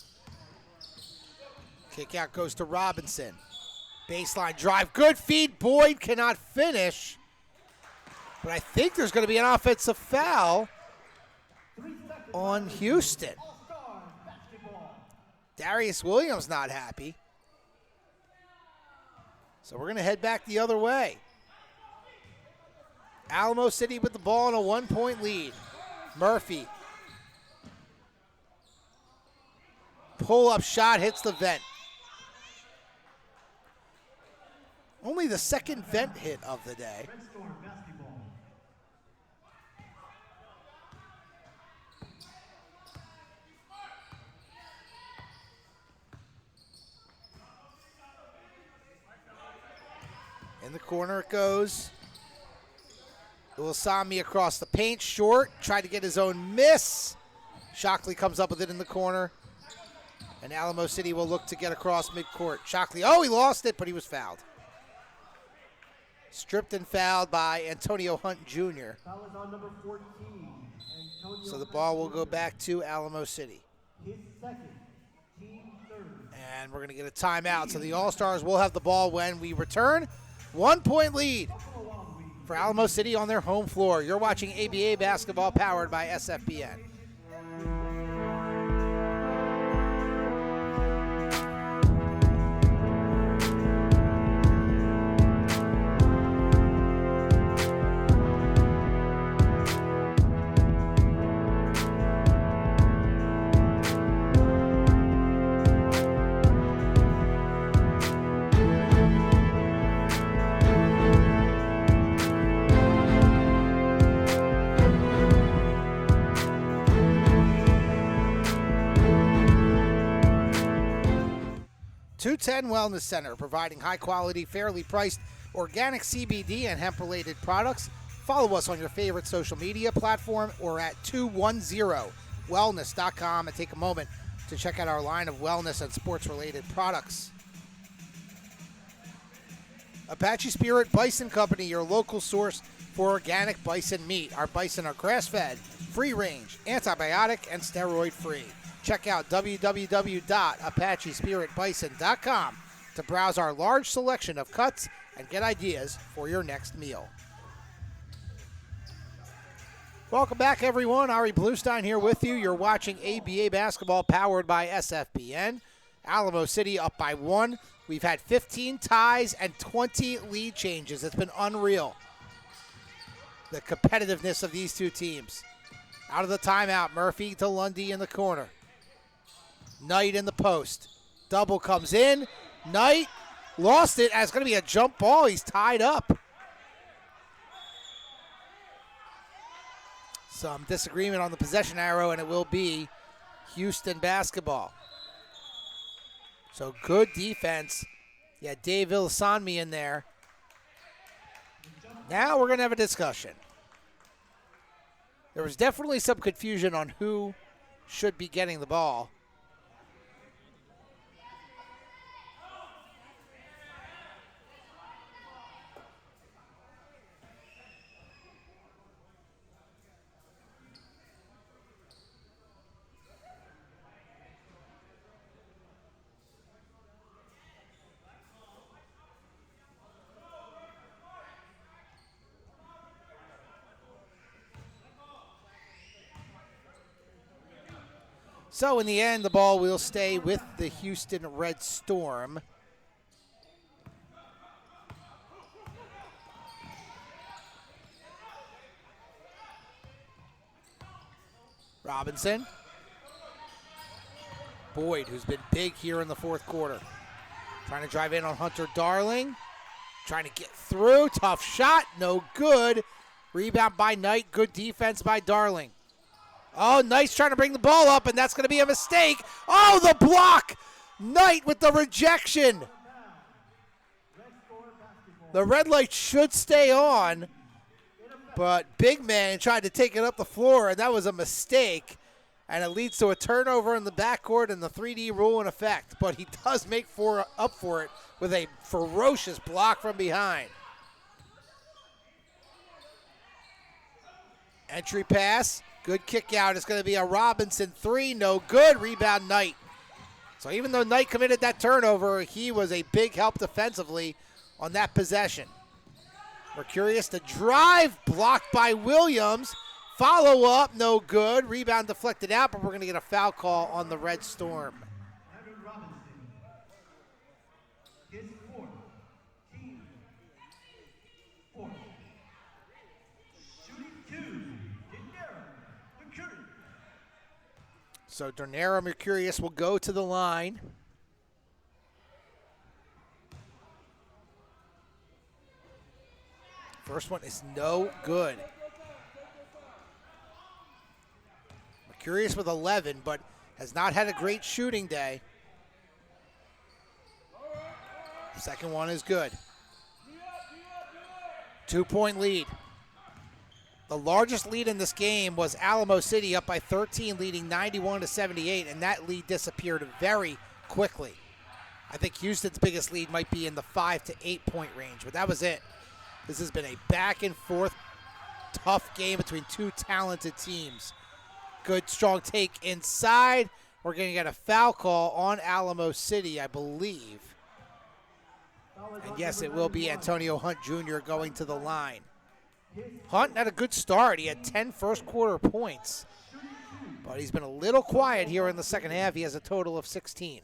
Kick out goes to Robinson. Baseline drive. Good feed. Boyd cannot finish. But I think there's going to be an offensive foul on Houston. Darius Williams not happy. So we're going to head back the other way. Alamo City with the ball in a 1-point lead. Murphy. Pull-up shot hits the vent. Only the second vent hit of the day. In the corner it goes. Ulasami across the paint, short, tried to get his own miss. Shockley comes up with it in the corner. And Alamo City will look to get across midcourt. Shockley, oh, he lost it, but he was fouled. Stripped and fouled by Antonio Hunt Jr. Foul is on number 14. Antonio So the ball will go back to Alamo City. His second, team third. And we're going to get a timeout. So the All-Stars will have the ball when we return. 1 point lead for Alamo City on their home floor. You're watching ABA basketball powered by SFBN. .210 Wellness Center, providing high-quality, fairly priced, organic CBD and hemp-related products. Follow us on your favorite social media platform or at 210wellness.com and take a moment to check out our line of wellness and sports-related products. Apache Spirit Bison Company, your local source for organic bison meat. Our bison are grass-fed, free-range, antibiotic, and steroid-free. Check out www.apachespiritbison.com to browse our large selection of cuts and get ideas for your next meal. Welcome back, everyone. Ari Bluestein here with you. You're watching ABA basketball powered by SFBN. Alamo City up by 1. We've had 15 ties and 20 lead changes. It's been unreal, the competitiveness of these two teams. Out of the timeout, Murphy to Lundy in the corner. Knight in the post. Double comes in. Knight lost it. It's going to be a jump ball. He's tied up. Some disagreement on the possession arrow, and it will be Houston basketball. So good defense. Yeah, Dave Villasanmi in there. Now we're going to have a discussion. There was definitely some confusion on who should be getting the ball. So in the end, the ball will stay with the Houston Red Storm. Robinson. Boyd, who's been big here in the fourth quarter. Trying to drive in on Hunter Darling. Trying to get through. Tough shot. No good. Rebound by Knight. Good defense by Darling. Oh, Knight's trying to bring the ball up, and that's going to be a mistake. Oh, the block! Knight with the rejection. The red light should stay on, but big man tried to take it up the floor, and that was a mistake. And it leads to a turnover in the backcourt and the 3D rule in effect. But he does make up for it with a ferocious block from behind. Entry pass. Good kick out. It's going to be a Robinson 3. No good. Rebound Knight. So even though Knight committed that turnover, he was a big help defensively on that possession. Mercurius to drive. Blocked by Williams. Follow up. No good. Rebound deflected out, but we're going to get a foul call on the Red Storm. So Donera Mercurius will go to the line. First one is no good. Mercurius with 11, but has not had a great shooting day. Second one is good. 2-point lead. The largest lead in this game was Alamo City up by 13, leading 91-78, and that lead disappeared very quickly. I think Houston's biggest lead might be in the 5 to 8 point range, but that was it. This has been a back and forth tough game between two talented teams. Good strong take inside. We're going to get a foul call on Alamo City, I believe. And yes, it will be Antonio Hunt Jr. going to the line. Hunt had a good start. He had 10 first quarter points, but he's been a little quiet here in the second half. He has a total of 16.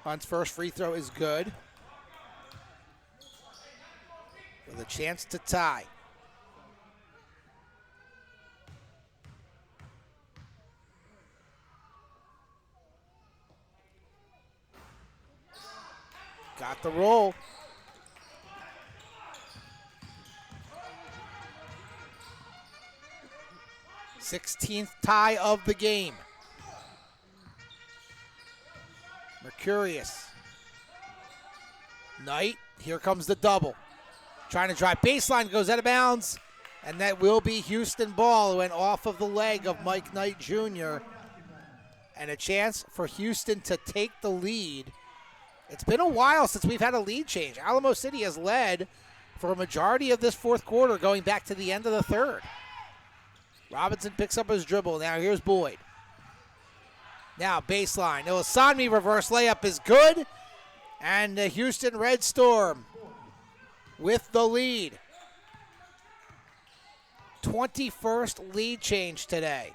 Hunt's first free throw is good, with a chance to tie. Got the roll. Sixteenth tie of the game. Mercurius. Knight, here comes the double. Trying to drive baseline, goes out of bounds, and that will be Houston ball. Who went off of the leg of Mike Knight Jr. And a chance for Houston to take the lead. It's been a while since we've had a lead change. Alamo City has led for a majority of this fourth quarter, going back to the end of the third. Robinson picks up his dribble. Now here's Boyd. Now baseline. Ilasami reverse layup is good. And the Houston Red Storm with the lead. 21st lead change today.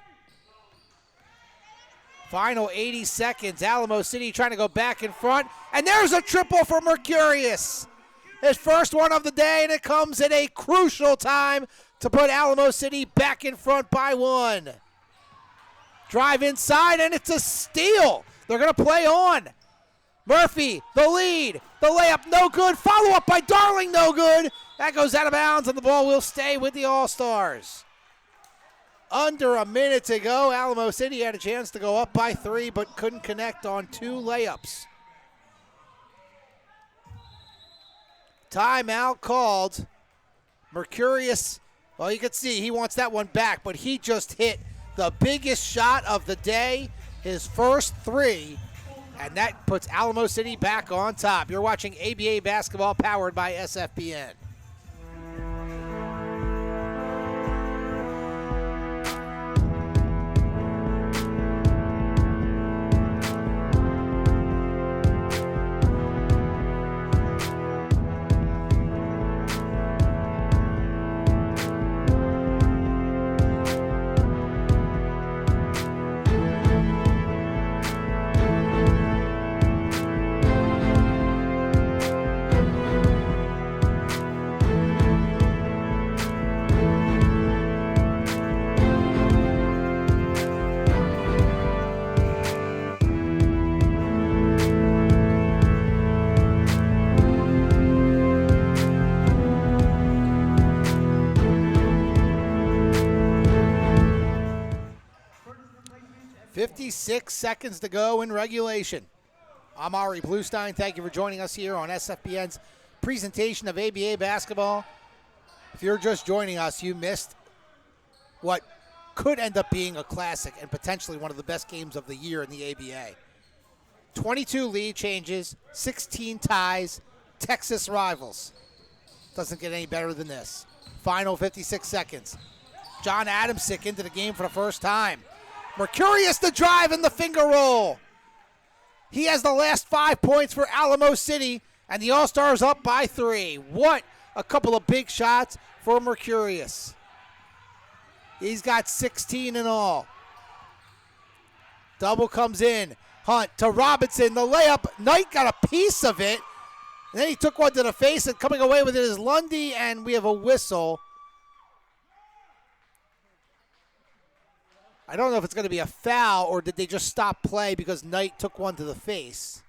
Final 80 seconds. Alamo City trying to go back in front. And there's a triple for Mercurius. His first one of the day, and it comes at a crucial time to put Alamo City back in front by one. Drive inside, and it's a steal. They're going to play on. Murphy, the lead. The layup, no good. Follow up by Darling, no good. That goes out of bounds, and the ball will stay with the All-Stars. Under a minute to go. Alamo City had a chance to go up by 3, but couldn't connect on 2 layups. Timeout called. Mercurius, well, you can see he wants that one back, but he just hit the biggest shot of the day, his first 3, and that puts Alamo City back on top. You're watching ABA basketball powered by SFBN. Six seconds to go in regulation. I'm Ari Bluestein. Thank you for joining us here on SFBN's presentation of ABA basketball. If you're just joining us, you missed what could end up being a classic and potentially one of the best games of the year in the ABA. 22 lead changes, 16 ties, Texas rivals. Doesn't get any better than this. Final 56 seconds. John Adamsick into the game for the first time. Mercurius the drive and the finger roll. He has the last 5 points for Alamo City, and the All-Stars up by 3. What a couple of big shots for Mercurius. He's got 16 in all. Double comes in. Hunt to Robinson, the layup. Knight got a piece of it. And then he took one to the face, and coming away with it is Lundy, and we have a whistle. I don't know if it's going to be a foul or did they just stop play because Knight took one to the face.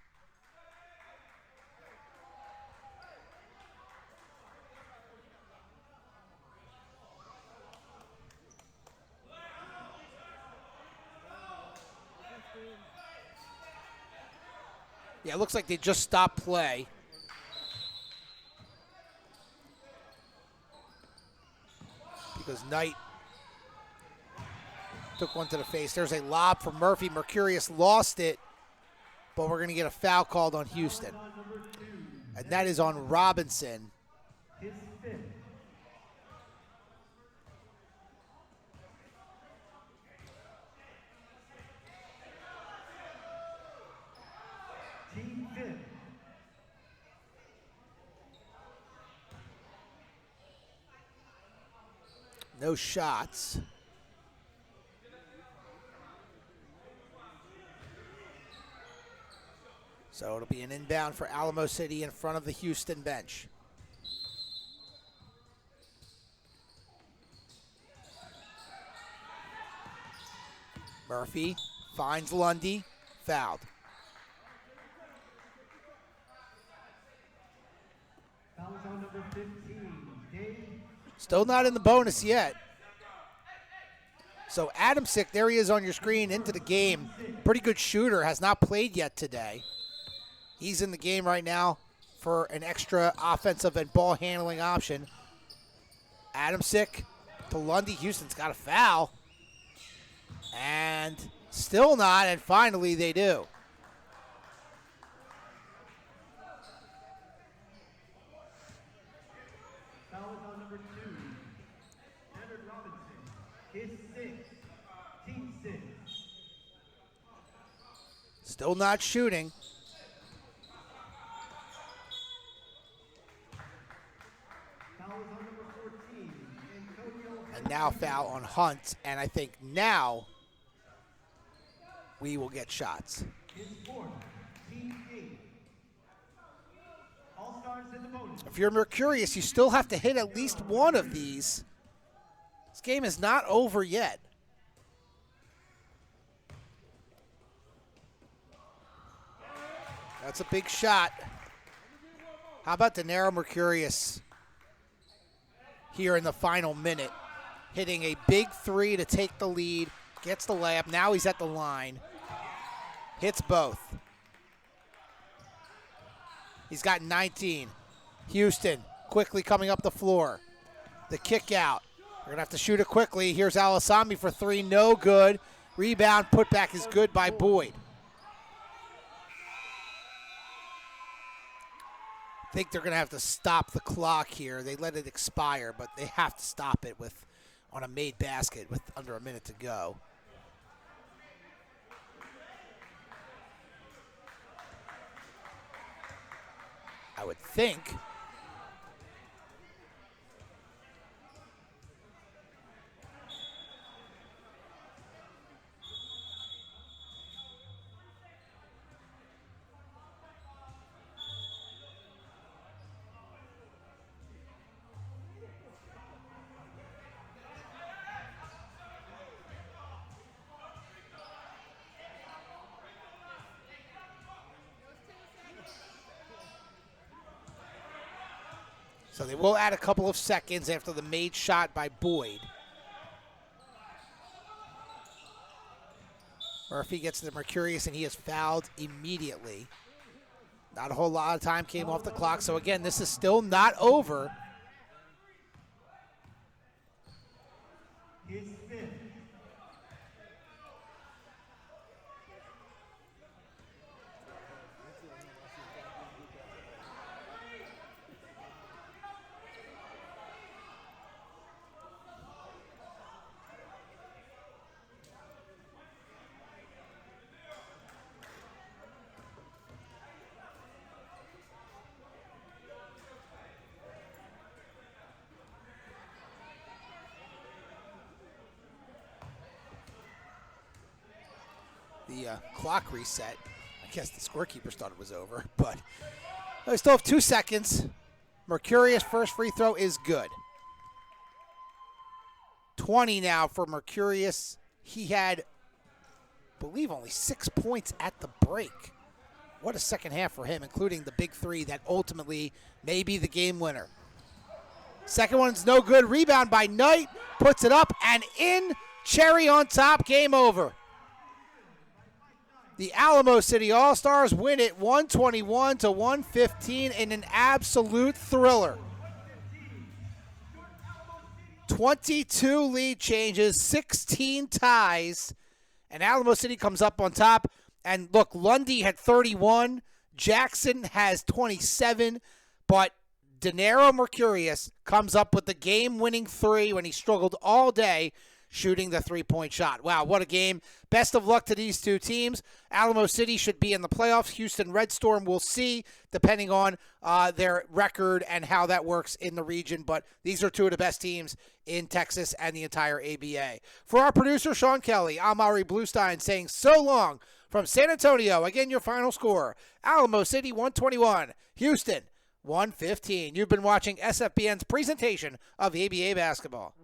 Yeah, it looks like they just stopped play. Because Knight took one to the face. There's a lob from Murphy. Mercurius lost it, but we're going to get a foul called on Houston. And that is on Robinson. His fifth. Team fifth. No shots. So it'll be an inbound for Alamo City in front of the Houston bench. Murphy finds Lundy, fouled. Foul is on number 15, Dave. Still not in the bonus yet. So Adamsick, there he is on your screen, into the game. Pretty good shooter, has not played yet today. He's in the game right now for an extra offensive and ball handling option. Adamsick to Lundy. Houston's got a foul. And still not, and finally they do. Foul is on number 2, Leonard Robinson. His sixth. Team 6. Still not shooting. Foul is on number 14, Antonio. And now foul on Hunt, and I think now we will get shots. His fourth. Team 8. All stars in the bonus. If you're Mercurius, you still have to hit at least one of these. This game is not over yet. That's a big shot. How about Denaro Mercurius here in the final minute? Hitting a big three to take the lead. Gets the layup. Now he's at the line. Hits both. He's got 19. Houston quickly coming up the floor. The kick out. We're going to have to shoot it quickly. Here's Alasami for three. No good. Rebound putback is good by Boyd. I think they're going to have to stop the clock here. They let it expire, but they have to stop it on a made basket with under a minute to go. I would think. So they will add a couple of seconds after the made shot by Boyd. Murphy gets to the Mercurius, and he is fouled immediately. Not a whole lot of time came off the clock. So, again, this is still not over. His fifth. The clock reset. I guess the scorekeepers thought it was over, but they still have 2 seconds. Mercurius' first free throw is good. 20 now for Mercurius. He had, I believe, only 6 points at the break. What a second half for him, including the big three that ultimately may be the game winner. Second one's no good. Rebound by Knight. Puts it up and in. Cherry on top. Game over. The Alamo City All-Stars win it 121-115 in an absolute thriller. 22 lead changes, 16 ties, and Alamo City comes up on top. And look, Lundy had 31, Jackson has 27, but Denaro Mercurius comes up with the game-winning 3 when he struggled all day shooting the 3-point shot. Wow, what a game. Best of luck to these two teams. Alamo City should be in the playoffs. Houston Red Storm, we'll see, depending on their record and how that works in the region. But these are two of the best teams in Texas and the entire ABA. For our producer, Sean Kelly, I'm Ari Bluestein saying so long from San Antonio. Again, your final score, Alamo City 121, Houston 115. You've been watching SFBN's presentation of ABA basketball.